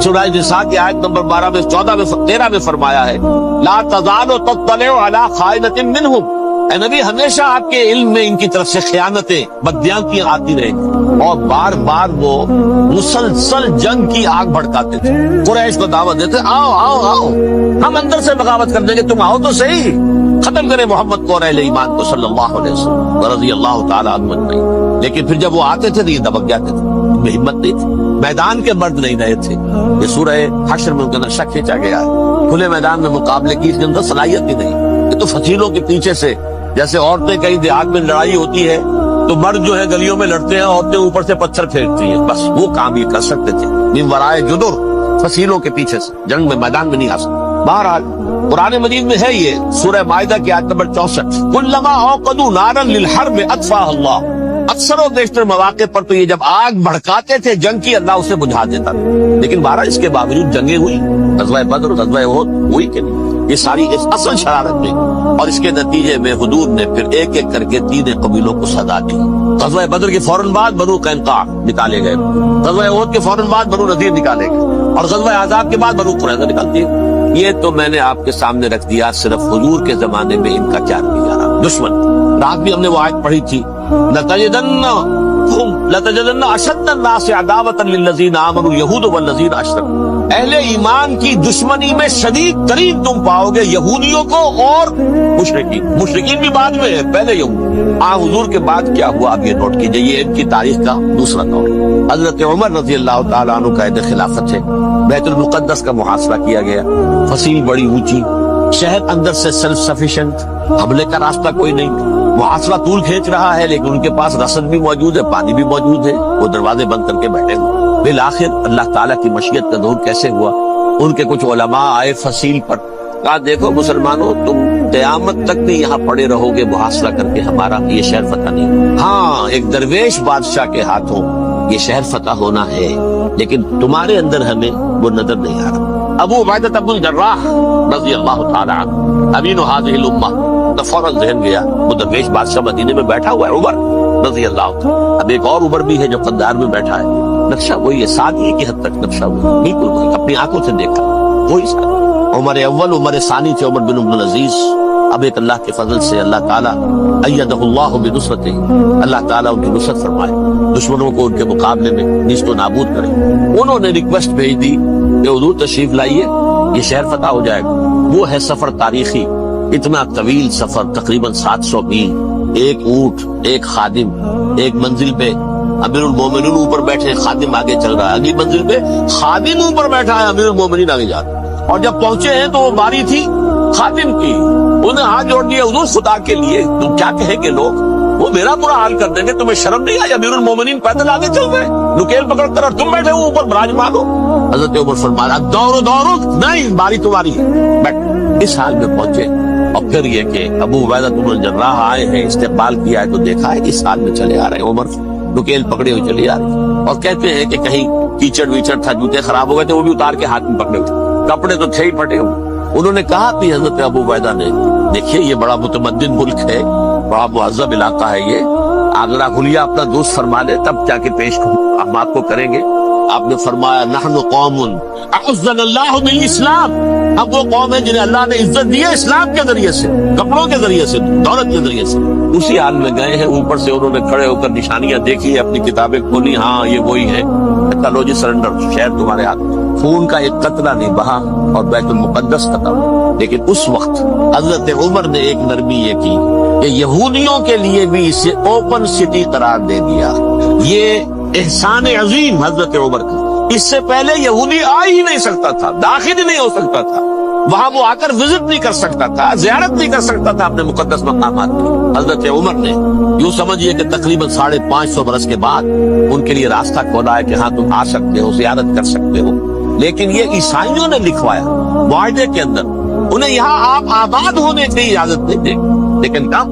سورہ نساء کی آیت نمبر 12 میں 14 میں 13 میں فرمایا ہے لا تزال تطلع علی خائنۃ منہم، اے نبی ہمیشہ آپ کے علم میں ان کی طرف سے خیانتیں، بددیانتیاں آتی رہیں گی، اور بار بار وہ مسلسل جنگ کی آگ بھڑکاتے تھے، قریش کو دعوت دیتے، آؤ آؤ آؤ، ہم اندر سے بغاوت کر دیں گے، تم آؤ تو صحیح، ختم کریں محمد کو اور اہل ایمان کو صلی اللہ علیہ وسلم رضی اللہ تعالیٰ عنہ اجمعین۔ لیکن پھر جب وہ آتے تھے تو یہ دبک جاتے تھے، ان میں ہمت نہیں تھی، میدان کے مرد نہیں رہے تھے۔ یہ سورہ حشر میں ان کا نقشہ کھینچا گیا ہے، کھلے میدان میں مقابلے کی اس کے اندر صلاحیت ہی نہیں، یہ تو فتیلوں کے پیچھے سے، جیسے عورتیں کہیں دیہات میں لڑائی ہوتی ہے تو مرد جو ہے گلیوں میں لڑتے ہیں، عورتیں اوپر سے پتھر پھینکتی ہیں، بس وہ کام یہ کر سکتے تھے، من ورائے جدر، فصیلوں کے پیچھے سے، جنگ میں میدان میں نہیں آ سکتے۔ بہرحال قرآن مجید میں ہے یہ سورہ مائدہ کی آیت نمبر 64، کلما اوقدوا نارا للحرب اطفاها اللہ، اکثر و بیشتر مواقع پر تو یہ جب آگ بھڑکاتے تھے جنگ کی، اللہ اسے بجھا دیتا تھا، لیکن بہرحال اس کے باوجود جنگیں ہوئی، غزوہ بدر، غزوہ احد ہوئی کہ نہیں۔ یہ ساری اس اصل شرارت میں، اور اس کے نتیجے میں حضور نے پھر ایک ایک کر کے 3 قبیلوں کو سزا دی۔ غزوہ بدر کے فوراً بعد بنو قینقاع نکالے گئے، غزوہ احد کے فوراً بعد بنو نذیر نکالے گئے، اور غزوہ احزاب کے بعد بنو قریظہ نکالتی ہے۔ یہ تو میں نے آپ کے سامنے رکھ دیا صرف حضور کے زمانے میں ان کا کیا کیا رہا۔ دشمن، رات بھی ہم نے وہ آیت پڑھی تھی، لَتَجِدَنَّ أَشَدَّ النَّاسِ عَدَاوَةً لِلَّذِينَ آمَنُوا الْيَهُودُ وَالَّذِينَ أَشْرَكُوا، اہل ایمان کی دشمنی میں شدید ترین تم پاؤ گے یہودیوں کو اور مشرکین بھی بعد میں ہے، پہلے یہود۔ حضور کے بعد کیا ہوا اب یہ نوٹ کیجئے، یہ ان کی تاریخ کا دوسرا دور۔ حضرت عمر رضی اللہ تعالیٰ عنہ قائد خلافت ہے، بیت المقدس کا محاصرہ کیا گیا، فصیل بڑی اونچی، شہر اندر سے سیلف سفیشینٹ، حملے کا راستہ کوئی نہیں، محاصرہ طول کھینچ رہا ہے، لیکن ان کے پاس رسد بھی موجود ہے، پانی بھی موجود ہے، وہ دروازے بند کر کے بیٹھے ہوئے۔ بالآخر اللہ تعالیٰ کی مشیت کا ظہور کیسے ہوا؟ ان کے کچھ علماء آئے فصیل پر، کہا دیکھو مسلمانوں، تم قیامت تک بھی یہاں پڑے رہو گے محاصرہ کر کے، ہمارا یہ شہر فتح نہیں۔ ہاں، ایک درویش بادشاہ کے ہاتھوں یہ شہر فتح ہونا ہے، لیکن تمہارے اندر ہمیں وہ نظر نہیں آ رہا۔ ابو عبیدہ بن الجراح رضی اللہ تعالی عنہ امین هذه الامہ، تو فوراً ذہن گیا وہ درویش بادشاہ مدینے میں بیٹھا ہوا ہے عمر رضی اللہ تعالی۔ اب ایک اور عمر بھی ہے جو قندھار میں بیٹھا ہے، نقشہ وہی ہے، سادگی کی حد تک نقشہ وہی، بالکل وہی، اپنی آنکھوں سے دیکھا وہی سادگی۔ عمر اول عمر ثانی تھے عمر بن عبد العزیز۔ اب ایک اللہ کے فضل سے اللہ تعالیٰ ایدہ اللہ بنصرتہ، اللہ تعالیٰ ان کی نصرت فرمائے، دشمنوں کو ان کے مقابلے میں نیست و نابود کرے۔ انہوں نے ریکویسٹ بھیج دی کہ حضور تشریف لائیے، یہ شہر فتح ہو جائے گا۔ وہ ہے سفر تاریخی، اتنا طویل سفر، تقریباً 700 میل، ایک اونٹ، ایک خادم، ایک منزل پہ امیر المومنین اوپر بیٹھے، خادم آگے چل رہا ہے، اگلی منزل پہ خادم اوپر بیٹھا ہے، امیر المومنین آگے جا رہا ہے۔ اور جب پہنچے ہیں تو وہ باری تھی خادم کی، انہیں ہاتھ جوڑ دیا، حضور خدا کے لیے تم کیا کہیں گے لوگ، وہ میرا برا حال کر دیں گے، تمہیں شرم نہیں آئی؟ امیر المومنین پیدل آگے چل رہے، نکیل پکڑ کر، اور تم بیٹھے ہو اوپر براجمان ہو۔ حضرت عمر فرمایا دورو نہیں، باری تمہاری ہے، بیٹھ۔ اس حال میں پہنچے، اور پھر یہ کہ ابو عبیدہ بن الجراح آئے ہیں، استقبال کیا ہے، تو دیکھا ہے اس حال میں چلے آ رہے ہیں، عمر نکیل پکڑے ہوئے چلے آ رہے ہیں، اور کہتے ہیں کہ کہیں کیچڑ ویچڑ تھا، جوتے خراب ہو گئے تھے، وہ بھی اتار کے ہاتھ میں پکڑے ہوئے، کپڑے تو تھے ہی پھٹے ہوئے۔ انہوں نے کہا کہ حضرت ابو عبیدہ نے، دیکھیے یہ بڑا متمدن ملک ہے، بڑا مہذب علاقہ ہے، یہ آگرہ کھلیا اپنا دوست فرما لے تب جا کے پیش ہم آپ کو کریں گے۔ آپ نے فرمایا نحن قوم اعزنا اللہ بالاسلام، ہم وہ قوم ہے جنہیں اللہ نے عزت دی ہے اسلام کے ذریعے سے، کپڑوں کے ذریعے سے، دولت کے ذریعے سے۔ اسی حال میں گئے ہیں، اوپر سے انہوں نے کھڑے ہو کر نشانیاں دیکھی، اپنی کتابیں کھولی، ہاں یہ وہی ہے، چلو جی سرنڈر، شہر تمہارے ہاتھ۔ خون کا ایک قطرہ نہیں بہا اور بیت المقدس فتح۔ لیکن اس وقت حضرت عمر نے ایک نرمی یہ کی کہ یہودیوں کے لیے بھی اسے اوپن سٹی قرار دے دیا۔ یہ احسان عظیم حضرت عمر کا، اس سے پہلے یہودی آ ہی نہیں سکتا تھا، داخل ہی نہیں ہو سکتا تھا، وہاں وہ آ کر وزٹ نہیں کر سکتا تھا، زیارت نہیں کر سکتا تھا اپنے مقدس مقامات کی۔ حضرت عمر نے یوں سمجھیے کہ تقریباً 550 برس کے بعد ان کے لیے راستہ کھولا ہے کہ ہاں تم آ سکتے ہو، زیارت کر سکتے ہو۔ لیکن یہ عیسائیوں نے لکھوایا معاہدے کے اندر، انہیں یہاں آپ آباد ہونے کی اجازت نہیں دیں، لیکن کہاں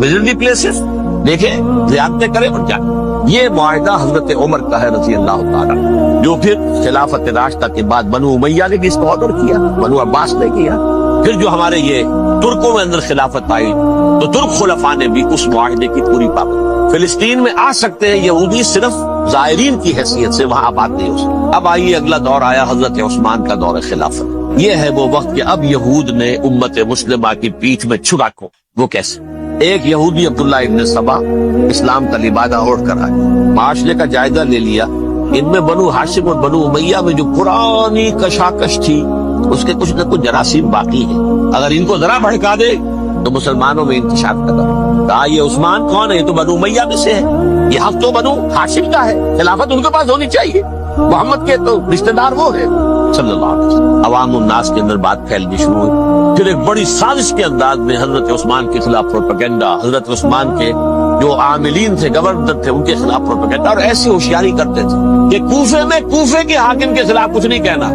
وزٹ دی پلیسز، دیکھیں زیارتیں کریں اور جائیں۔ یہ معاہدہ حضرت عمر کا ہے رضی اللہ تعالیٰ، جو پھر خلافت راشدہ کے بعد بنو امیہ نے بھی اس کو آرڈر کیا، بنو عباس نے کیا۔ پھر جو ہمارے یہ ترکوں میں اندر خلافت آئی تو ترک خلفاء نے بھی اس معاہدے کی پوری پابندی۔ فلسطین میں آ سکتے ہیں یہودی صرف زائرین کی حیثیت سے، وہاں آباد نہیں ہو سکتے۔ اب آئیے اگلا دور آیا حضرت عثمان کا دور خلافت۔ یہ ہے وہ وقت کہ اب یہود نے امت مسلمہ کی پیٹھ میں چھرا کو، وہ کیسے؟ ایک یہودی عبداللہ ابن سبا اسلام کا لبادہ اوڑھ کر آئے، معاشرے کا جائزہ لے لیا، ان میں بنو ہاشم اور بنو امیہ میں جو پرانی کشاکش تھی اس کے کچھ نہ کچھ جراثیم باقی ہیں، اگر ان کو ذرا بھڑکا دے تو مسلمانوں میں انتشار پیدا ہو۔ کہا یہ عثمان کون ہے؟ یہ تو بنو امیہ میں سے ہے، یہ حق تو بنو ہاشم کا ہے، خلافت ان کے پاس ہونی چاہیے، محمد کے تو رشتہ دار وہ ہے صلی اللہ علیہ وسلم۔ عوام الناس کے اندر بات پھیلنی شروع ہوئی، پھر ایک بڑی سازش کے انداز میں حضرت عثمان کے خلاف پروپیگنڈا، حضرت عثمان کے جو عاملین تھے، گورنر تھے، ان کے خلاف پروپیگنڈا، اور ایسی ہوشیاری کرتے تھے کہ کوفے میں کوفے کے حاکم کے خلاف کچھ نہیں کہنا،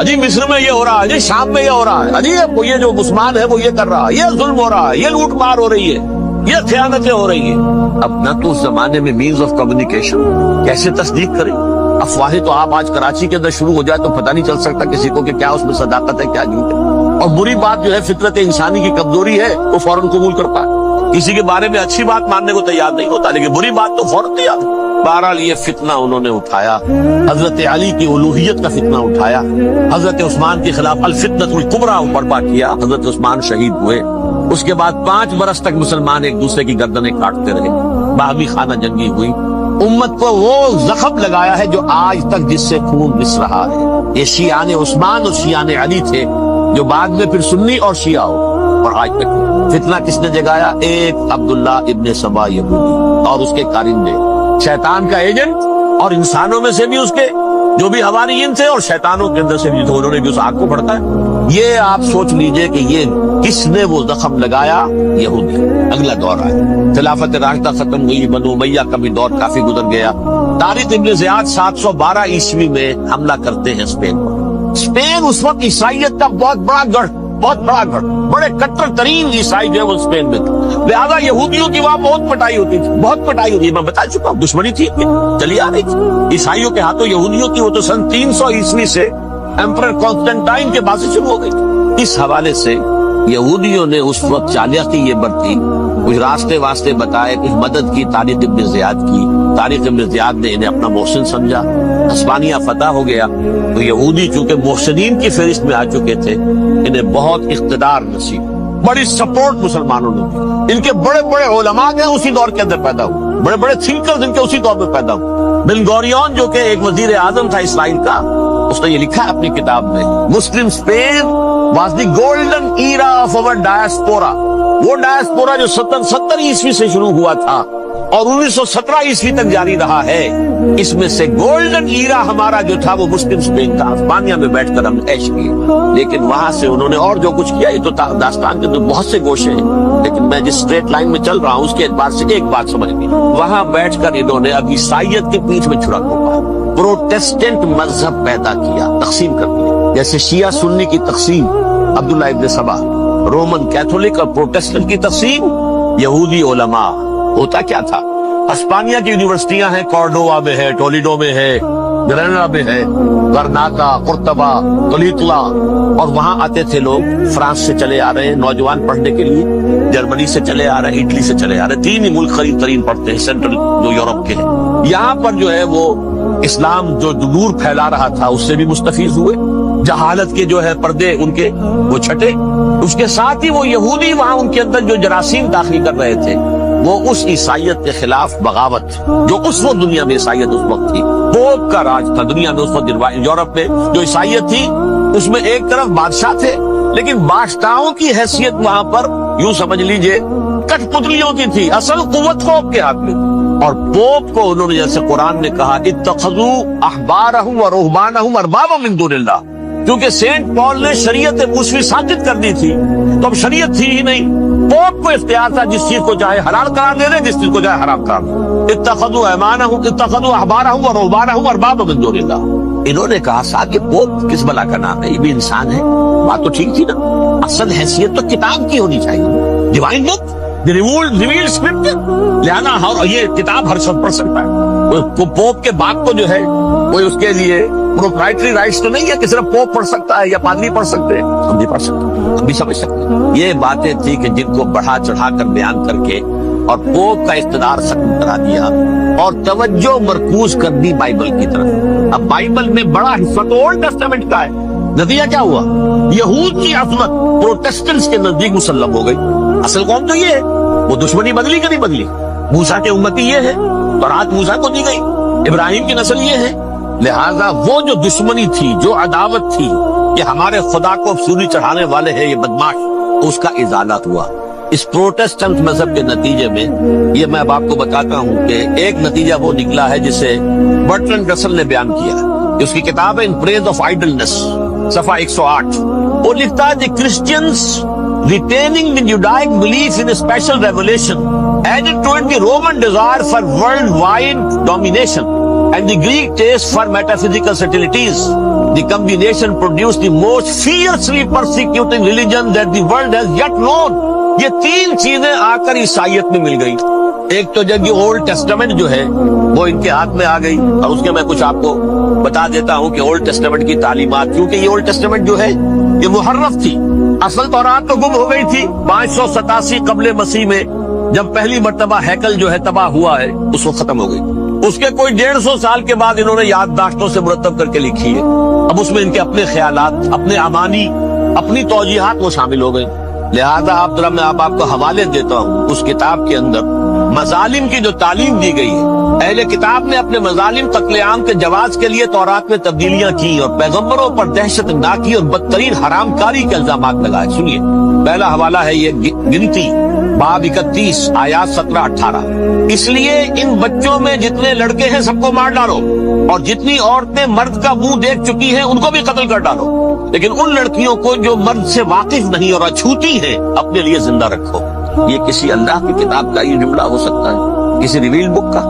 اجی مصر میں یہ ہو رہا ہے، اجی شام میں یہ ہو رہا ہے، اجی یہ جو عثمان ہے وہ یہ کر رہا ہے، یہ ظلم ہو رہا ہے، یہ لوٹ مار ہو رہی ہے، یہ خیانتیں ہو رہی ہیں۔ اب نہ تو اس زمانے میں مینز آف کمیونیکیشن، کیسے تصدیق کریں؟ افواہیں تو آپ آج کراچی کے اندر شروع ہو جائے تو پتہ نہیں چل سکتا کسی کو کہ کیا اس میں صداقت ہے کیا جھوٹ ہے۔ اور بری بات جو ہے فطرت انسانی کی کمزوری ہے وہ فوراً قبول کرتا ہے. کسی کے بارے میں اچھی بات ماننے کو تیار نہیں ہوتا لیکن بری بات تو فوراً تیار. بہرحال یہ فتنہ انہوں نے اٹھایا, حضرت علی کی الوہیت کا فتنہ اٹھایا, حضرت عثمان کے خلاف الفتنۃ الکبریٰ برپا کیا, حضرت عثمان شہید ہوئے. اس کے بعد 5 برس تک مسلمان ایک دوسرے کی گردنیں کاٹتے رہے, باہمی خانہ جنگی ہوئی. امت کو وہ زخم لگایا ہے جو آج تک جس سے خون رس رہا ہے. یہ شیعان عثمان اور شیعان علی تھے جو بعد میں پھر سنی اور شیعہ ہو, اور آج تک فتنہ کس نے جگایا؟ ایک عبداللہ ابن سبا یہودی اور اس کے کارندے, شیطان کا ایجنٹ, اور انسانوں میں سے بھی اس کے جو بھی حواریین تھے اور شیطانوں کے اندر سے بھی انہوں نے بھی اس آگ کو بڑھتا ہے. یہ آپ سوچ لیجئے کہ یہ کس نے وہ زخم لگایا؟ یہودی. اگلا دور آیا, خلافت راشدہ ختم ہوئی, بنو امیہ کا بھی دور کافی گزر گیا. طارق ابن زیاد 712 عیسوی میں حملہ کرتے ہیں اسپین پر. اسپین اس وقت عیسائیت کا بہت بڑا گڑھ, بڑے کٹر ترین عیسائی جو ہے وہ اسپین میں تھے. لہذا یہودیوں کی وہاں بہت پٹائی ہوتی تھی, میں بتا چکا ہوں, دشمنی تھی چلی آ رہی تھی عیسائیوں کے ہاتھوں یہودیوں کی. وہ تو سن 300 عیسوی سے ایمپرر کانسٹنٹائن کے بعد سے شروع ہو گئی. اس حوالے سے یہودیوں نے اس وقت چالیاتی یہ برتی, کچھ راستے واسطے بتائے, کچھ مدد کی طارق ابن زیاد کی. طارق ابن زیاد نے انہیں اپنا محسن سمجھا, ہسپانیہ فتح ہو گیا. تو یہودی چونکہ محسنین کی فہرست میں آ چکے تھے, انہیں بہت اقتدار نصیب, بڑی سپورٹ مسلمانوں نے دی. ان کے بڑے بڑے علماء کے اسی دور کے اندر پیدا ہوئے, بڑے بڑے تھنکرز ان کے اسی دور میں پیدا ہوئے. بن گوریون جو کہ ایک وزیر اعظم تھا اسرائیل کا, اس نے یہ لکھا ہے اپنی کتاب میں, Muslim Spain was the golden era of our diaspora. وہ ڈائسپورا جو 70 عیسوی سے شروع ہوا تھا اور 1917 عیسوی تک جاری رہا ہے, اس میں سے گولڈن ایرا ہمارا جو تھا وہ مسلم اسپین تھا. اسپانیہ میں بیٹھ کر ہم نے عیش کی, لیکن وہاں سے انہوں نے اور جو کچھ کیا, یہ تو داستان کے تو بہت سے گوشے ہیں, لیکن میں جس اسٹریٹ لائن میں چل رہا ہوں اس کے اعتبار سے ایک بات سمجھ گئی. وہاں بیٹھ کر انہوں نے اب عیسائیت کی پیٹھ میں چھڑا گھوما, پروٹیسٹنٹ مذہب پیدا کیا, تقسیم کر دیا. جیسے شیعہ سنی کی تقسیم عبداللہ ابن سبا, رومن کیتھولک اور پروٹیسٹنٹ کی تقسیم یہودی علماء. ہوتا کیا تھا, اسپانیہ کی یونیورسٹیاں ہیں, کارڈووا میں ہے, ٹولیڈو میں ہے, گریناڈا میں ہے, غرناطہ, قرطبہ, تولیتلا, اور وہاں آتے تھے لوگ. فرانس سے چلے آ رہے ہیں نوجوان پڑھنے کے لیے, جرمنی سے چلے آ رہے ہیں, اٹلی سے چلے آ رہے ہیں. 3 ہی ملک قریب ترین پڑھتے ہیں سینٹرل جو یورپ کے ہیں. یہاں پر جو ہے وہ اسلام جو دور پھیلا رہا تھا اس سے بھی مستفیض ہوئے, جہالت کے جو ہے پردے ان کے وہ چھٹے. اس کے ساتھ ہی وہ یہودی وہاں ان کے اندر جو جراثیم داخل کر رہے تھے وہ اس عیسائیت کے خلاف بغاوت, جو اس وقت دنیا میں عیسائیت اس وقت تھی, پوپ کا راج تھا دنیا میں اس وقت. یورپ میں جو عیسائیت تھی اس میں ایک طرف بادشاہ تھے, لیکن بادشاہوں کی حیثیت وہاں پر یوں سمجھ لیجئے کٹ پتلیوں کی تھی, اصل قوت پوپ کے ہاتھ میں. اور پوپ کو انہوں نے جیسے قرآن نے کہا اتخذوا احبارهم ورهبانهم اربابا من دون اللہ, کیونکہ سینٹ پال نے شریعت موسوی ثابت کر دی تھی تو اب شریعت تھی ہی نہیں. پوپ کو اختیار تھا جس چیز کو چاہے حلال قرار دے دے, جس چیز کو چاہے حرام قرار دے. اتخذوا احبارهم ورهبانهم اربابا من دون اللہ. انہوں نے کہا ساتھ یہ پوپ کس بلا کا نام ہے, یہ بھی انسان ہے. بات تو ٹھیک تھی نا, اصل حیثیت تو کتاب کی ہونی چاہیے, ڈیوائن بک, ریویلڈ اسکرپٹ. لہذا یہ کتاب ہر شخص پڑھ سکتا ہے. پوپ کے باپ کو جو ہے کوئی اس کے لیے پروپرائٹری رائٹس تو نہیں ہے کہ صرف پوپ پڑھ سکتا ہے یا پادری پڑھ سکتے ہیں. ہم بھی پڑھ سکتے ہیں, ہم بھی سمجھ سکتے ہیں. یہ باتیں تھی کہ جن کو بڑھا چڑھا کر بیان کر کے اور پوپ کا اقتدار ختم کرا دیا اور توجہ مرکوز کر دی بائبل کی طرف. اب بائبل میں بڑا حصہ تو اولڈ ٹیسٹامنٹ کا ہے. نتیجہ کیا ہوا, یہود کی عظمت پروٹیسٹنٹس کے نزدیک مسلم ہو گئی. اصل قوم تو یہ ہے, وہ دشمنی بدلی کہ نہیں بدلی. موسیٰ کے امتی یہ ہے, تورات موسیٰ کو دی گئی, ابراہیم کی نسل یہ ہے. لہذا وہ جو دشمنی تھی, جو عداوت تھی کہ ہمارے خدا کو افسوری چڑھانے والے ہیں یہ بدماش, اس کا ازالہ ہوا. اس پروٹیسٹنٹ مذہب کے نتیجے میں یہ میں اب آپ کو بتاتا ہوں کہ ایک نتیجہ وہ نکلا ہے جسے برٹرنڈ رسل نے بیان کیا. اس کی کتاب ہے ان پریز آف آئیڈلنس, صفحہ 108. وہ لکھتا ہے دی Christians retaining the Judaic belief in a special revelation added to it the Roman desire for worldwide domination and the Greek taste for metaphysical subtleties. The combination produced the most fiercely persecuting religion that the world has yet known. یہ 3 چیزیں آ کر عیسائیت میں مل گئی. ایک تو جب یہ اولڈ ٹیسٹمنٹ جو ہے وہ ان کے ہاتھ میں آ گئی، اور اس کے میں کچھ آپ کو بتا دیتا ہوں کہ اولڈ ٹیسٹمنٹ کی تعلیمات، کیونکہ یہ اولڈ ٹیسٹمنٹ جو ہے یہ محرف تھی، اصل تورات تو گم ہو گئی تھی 587 قبل مسیح میں، جب پہلی مرتبہ ہیکل جو ہے تباہ ہوا ہے اس وقت ختم ہو گئی۔ اس کے کوئی 150 سال کے بعد انہوں نے یادداشتوں سے مرتب کر کے لکھی ہے، اب اس میں ان کے اپنے خیالات، اپنے امانی، اپنی توجیحات وہ شامل ہو گئی۔ لہذا میں آپ کو حوالے دیتا ہوں اس کتاب کے اندر مظالم کی جو تعلیم دی گئی ہے، اہل کتاب نے اپنے مظالم قتل عام کے جواز کے لیے تورات میں تبدیلیاں کی اور پیغمبروں پر دہشت ناکی اور بدترین حرام کاری کے الزامات لگائے۔ سنیے، پہلا حوالہ ہے یہ گنتی باب 31 آیات 17-18۔ اس لیے ان بچوں میں جتنے لڑکے ہیں سب کو مار ڈالو، اور جتنی عورتیں مرد کا منہ دیکھ چکی ہیں ان کو بھی قتل کر ڈالو، لیکن ان لڑکیوں کو جو مرد سے واقف نہیں اور اچھوتی ہیں اپنے لیے زندہ رکھو۔ یہ کسی اللہ کی کتاب کا یہ جملہ ہو سکتا ہے، کسی ریویل بک کا؟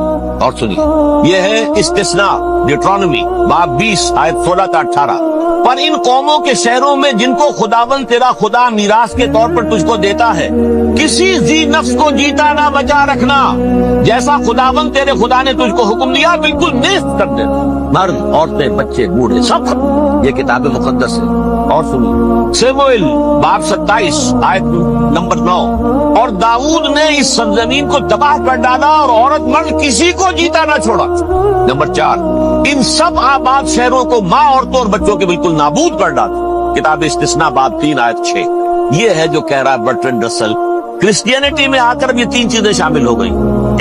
اور سنیے، یہ ہے استثناء ڈیوٹرانومی باب 20 آیت 16-18۔ پر ان قوموں کے شہروں میں جن کو خداوند تیرا خدا میراث کے طور پر تجھ کو دیتا ہے، کسی ذی نفس کو جیتا نہ بچا رکھنا، جیسا خداوند تیرے خدا نے تجھ کو حکم دیا بالکل نیست کر دینا، مرد، عورتیں، بچے، بوڑھے سب ختم۔ یہ کتاب مقدس ہے۔ اور سنیے، سموئیل باب 27 آیت نمبر 9۔ اور داؤد نے اس سرزمین کو تباہ کر ڈالا اور عورت مرد کسی کو جیتا نہ چھوڑا۔ نمبر 4، ان سب آباد شہروں کو ماں، عورتوں اور بچوں کے بالکل نابود کر ڈالا۔ کتاب استثناء باب 3 آیت 6۔ یہ ہے جو کہہ رہا ہے برٹرینڈ رسل، کرسچینٹی میں آ کر یہ تین چیزیں شامل ہو گئی،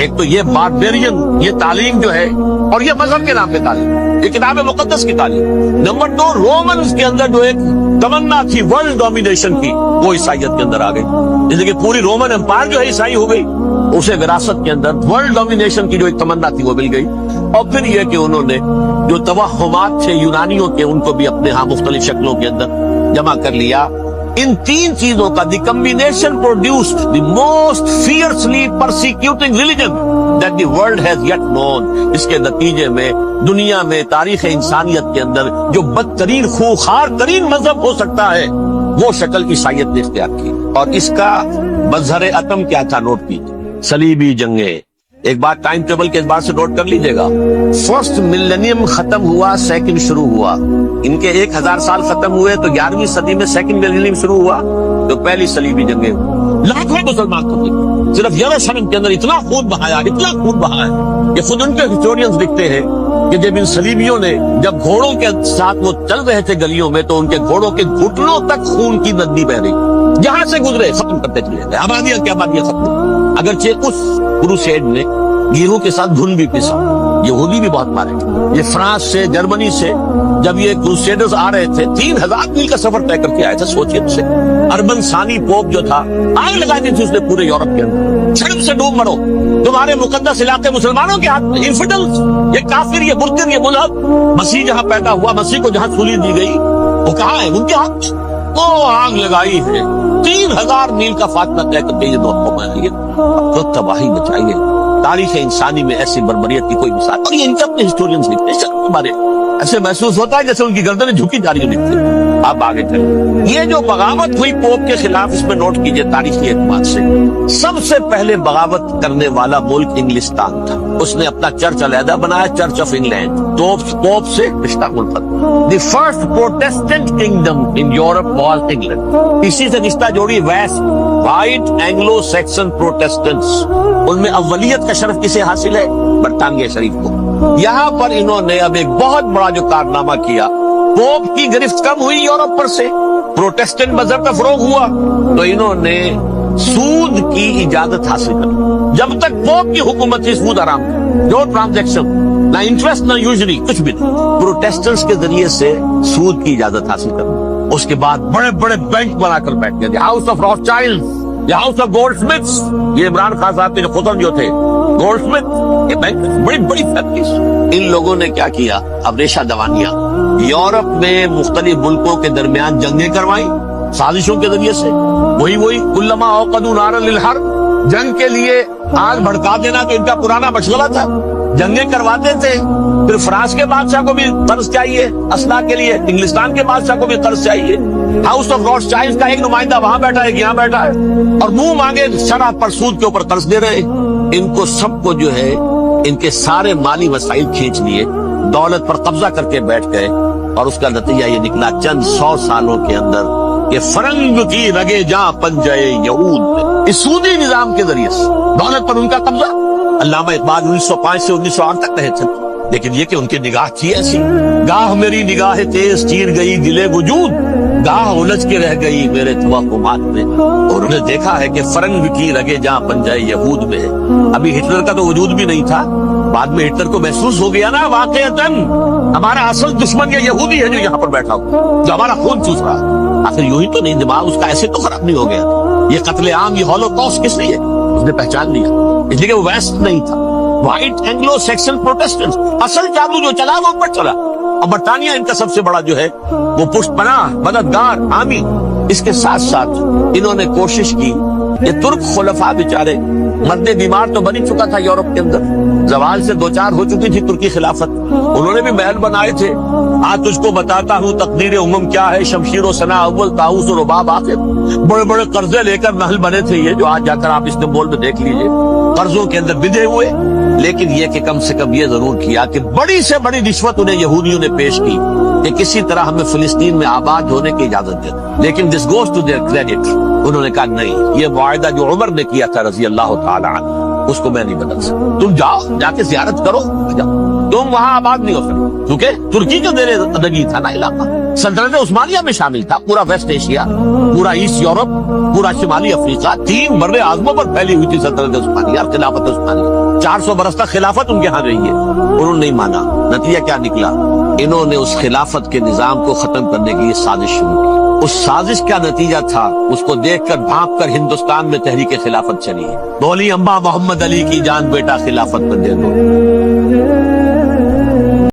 ایک تو یہ باربیرین، یہ تعلیم جو ہے، اور یہ مذہب کے نام پہ تعلیم، یہ کتاب مقدس کی تعلیم۔ نمبر 2، رومنز کے اندر جو ایک تمنا تھی ورلڈ ڈومینیشن کی، وہ عیسائیت کے اندر آ گئی، جیسے کہ پوری رومن امپائر جو ہے عیسائی ہو گئی، اسے وراثت کے اندر ورلڈ ڈومینیشن کی جو ایک تمنا تھی وہ مل گئی۔ اور پھر یہ کہ انہوں نے جو توہمات تھے یونانیوں کے، ان کو بھی اپنے ہاں مختلف شکلوں کے اندر جمع کر لیا۔ ان تین چیزوں کا the combination produced the most fiercely persecuting religion that the world has yet known. اس کے نتیجے میں دنیا میں تاریخ انسانیت کے اندر جو بدترین خوخار ترین مذہب ہو سکتا ہے وہ شکل عیسائیت نے اختیار کی۔ اور اس کا مظہر عتم کیا تھا؟ نوٹ کیجیے، صلیبی جنگیں۔ ایک بات ٹائم ٹیبل کے اعتبار سے نوٹ کر لیجئے گا، فرسٹ ملینیم ختم ہوا، سیکنڈ شروع ہوا۔ ان کے 1000 سال ختم ہوئے تو 11ویں صدی میں سیکنڈ ملینیم شروع ہوا، تو پہلی صلیبی جنگیں ہوئی، لاکھوں مسلمان قتل۔ صرف یروشلم کے اندر اتنا خون بہایا، اتنا خون بہایا کہ خود ان کے ہسٹورینز لکھتے ہیں کہ جب ان صلیبیوں نے جب گھوڑوں کے ساتھ وہ چل رہے تھے گلیوں میں، تو ان کے گھوڑوں کے گھٹنوں تک خون کی ندی بہ رہی، جہاں سے گزرے ختم کرتے چلے گئے، آبادیاں کی آبادیاں ختم۔ اگرچہ اس کروسیڈ نے گیہوں کے ساتھ دھن بھی پسا، یہودی بھی بہت مارے۔ یہ فرانس سے، جرمنی سے جب یہ کروسیڈرز آ رہے تھے، 3000 میل کا سفر طے کر کے آئے تھے۔ سوچیے اسے، اربن ثانی پوپ جو تھا، آگ لگا دی تھی اس نے پورے یورپ کے اندر، سڑک سے ڈوب مرو، تمہارے مقدس علاقے مسلمانوں کے ہاتھ میں، انفیڈلز، یہ کافر، یہ مرتد، یہ ملحد۔ مسیح جہاں پیدا ہوا، مسیح کو جہاں سولی دی گئی، وہ کہاں ہے؟ ان کے ہاتھ وہ آگ لگائی ہے۔ 3000 میل کا فاصلہ طے کر کے یہ دو قومیں تو تباہی مچائی ہے۔ تاریخ انسانی میں ایسی بربریت کی کوئی مثال، اور یہ ان کے اپنے ہسٹورینز لکھتے ہیں، ہمارے ایسے محسوس ہوتا ہے جیسے ان کی گردنیں جھکی جا رہی ہیں لکھتے ہیں۔ آپ آگے چلیں، یہ جو بغاوت ہوئی پوپ کے خلاف، اس میں نوٹ کیجئے تاریخی اعتبار سے سب سے پہلے بغاوت کرنے والا ملک انگلستان تھا۔ اس نے اپنا چرچ علیحدہ بنایا، چرچ آف انگلینڈ، پوپ سے رشتہ منقطع۔ The first Protestant kingdom in Europe was England. اسی سے رشتہ جوڑی west, white Anglo Saxon Protestants, ان میں اولیت کا شرف کسے حاصل ہے؟ برطانیہ شریف کو۔ یہاں پر انہوں نے اب ایک بہت بڑا جو کارنامہ کیا، پوپ کی گرفت کم ہوئی یورپ پر سے، پروٹیسٹنٹ مذہب کا فروغ ہوا، تو انہوں نے سود کی اجازت حاصل کر۔ جب تک پوپ کی حکومت تھی سود حرام تھا، جو ٹرانزیکشن، نہ انٹرسٹ نہ یوزری، کچھ بھی نہیں۔ پروٹیسٹنٹس کے ذریعے سے سود کی اجازت حاصل کر، اس کے بعد بڑے بڑے بینک بنا کر بیٹھ گئے، house of Rothschild, house of Goldsmiths, یہ عمران خان صاحب کے جو خطر جو تھے، گولڈ سمتھ، یہ بینک، بڑی بڑی فیملیز۔ ان لوگوں نے کیا کیا؟ اب ریشہ دوانیاں، یورپ میں مختلف ملکوں کے درمیان جنگیں کروائیں سازشوں کے ذریعے سے، وہی کلما اوقدوا نارا للحرب، جنگ کے لیے آگ بھڑکا دینا تو ان کا پرانا مشغلہ تھا۔ جنگیں کرواتے تھے. پھر فرانس کے بادشاہ کو بھی قرض چاہیے اسلحہ کے لیے, انگلستان کے بادشاہ کو بھی قرض چاہیے. ہاؤس آف روڈ چائلڈ کا ایک نمائندہ وہاں بیٹھا ہے, یہاں بیٹھا ہے, اور منہ مانگے شرح پر سود کے اوپر قرض دے رہے. ان کو سب کو جو ہے ان کے سارے مالی وسائل کھینچ لیے, دولت پر قبضہ کر کے بیٹھ گئے, اور اس کا نتیجہ یہ نکلا چند 100 سالوں کے اندر کہ فرنگ کی رگے جاں پنجے یہود میں, اس سودی نظام کے ذریعے سے دولت پر ان کا قبضہ. علامہ اقبال 1905 سے 1908 تک رہے تھے, لیکن یہ کہ ان کی نگاہ تھی ایسی, گاہ میری نگاہ تیز چیر گئی دلے وجود, گاہ الجھ کے رہ گئی میرے توہمات میں. اور انہوں نے دیکھا ہے کہ فرنگ کی رگے جہاں پنجائے یہود میں ہے. ابھی ہٹلر کا تو وجود بھی نہیں تھا, بعد میں ہٹلر کو محسوس ہو گیا نا واقعتاً ہمارا اصل دشمن یہ یہودی ہے جو یہاں پر بیٹھا ہو, جو ہمارا خون چوس رہا ہے. آخر یوں ہی تو نہیں, دماغ اس کا ایسے تو خراب نہیں ہو گیا. یہ قتل عام, یہ ہولوکاسٹ کس لیے, اس نے پہچان لیا, اس لیے کہ وہ ویسٹ نہیں تھا, وائٹ اینگلو سیکسن پروٹیسٹنٹ. اصل جادو جو چلا وہ اوپر چلا, اور برطانیہ ان کا سب سے بڑا جو ہے وہ پشت پناہ, مددگار, حامی. اس کے ساتھ ساتھ انہوں نے کوشش کی, یہ ترک خلفاء بیچارے, مرد بیمار تو بن چکا تھا یورپ کے اندر, زوال سے 2-4 ہو چکی تھی ترکی خلافت, انہوں نے بھی محل بنائے تھے. آج تجھ کو بتاتا ہوں تقدیر امم کیا ہے, شمشیر و ثنا اول طاؤس و رباب آخر. بڑے بڑے قرضے لے کر محل بنے تھے یہ, جو آج جا کر آپ استنبول میں دیکھ لیجئے, قرضوں کے اندر بندھے ہوئے. لیکن یہ کہ کم سے کم یہ ضرور کیا کہ بڑی سے بڑی رشوت انہیں یہودیوں نے پیش کی کہ کسی طرح ہمیں فلسطین میں آباد ہونے کی اجازت دے. لیکن this goes to their credit, انہوں نے کہا نہیں, یہ معاہدہ جو عمر نے کیا تھا رضی اللہ تعالی عنہ اس کو میں نہیں بدل سکتا. تم جاؤ, جا کے زیارت کرو, جاؤ, تم وہاں آباد نہیں ہو سکتے, کیونکہ ترکی کا زیر ادگی تھا نا علاقہ. سلطنت عثمانیہ میں شامل تھا پورا ویسٹ ایشیا, پورا ایسٹ یورپ, پورا شمالی افریقہ, 3 بر اعظموں پر پھیلی ہوئی تھی سلطنت عثمانیہ, خلافت عثمانیہ. 400 برس تک خلافت ان کے ہاں رہی ہے. انہوں نے نہیں مانا. نتیجہ کیا نکلا, انہوں نے اس خلافت کے نظام کو ختم کرنے کی سازش شروع کی. اس سازش کا نتیجہ تھا, اس کو دیکھ کر بھانپ کر ہندوستان میں تحریک خلافت چلی ہے. بولی اماں محمد علی کی جان بیٹا خلافت پر دے دو.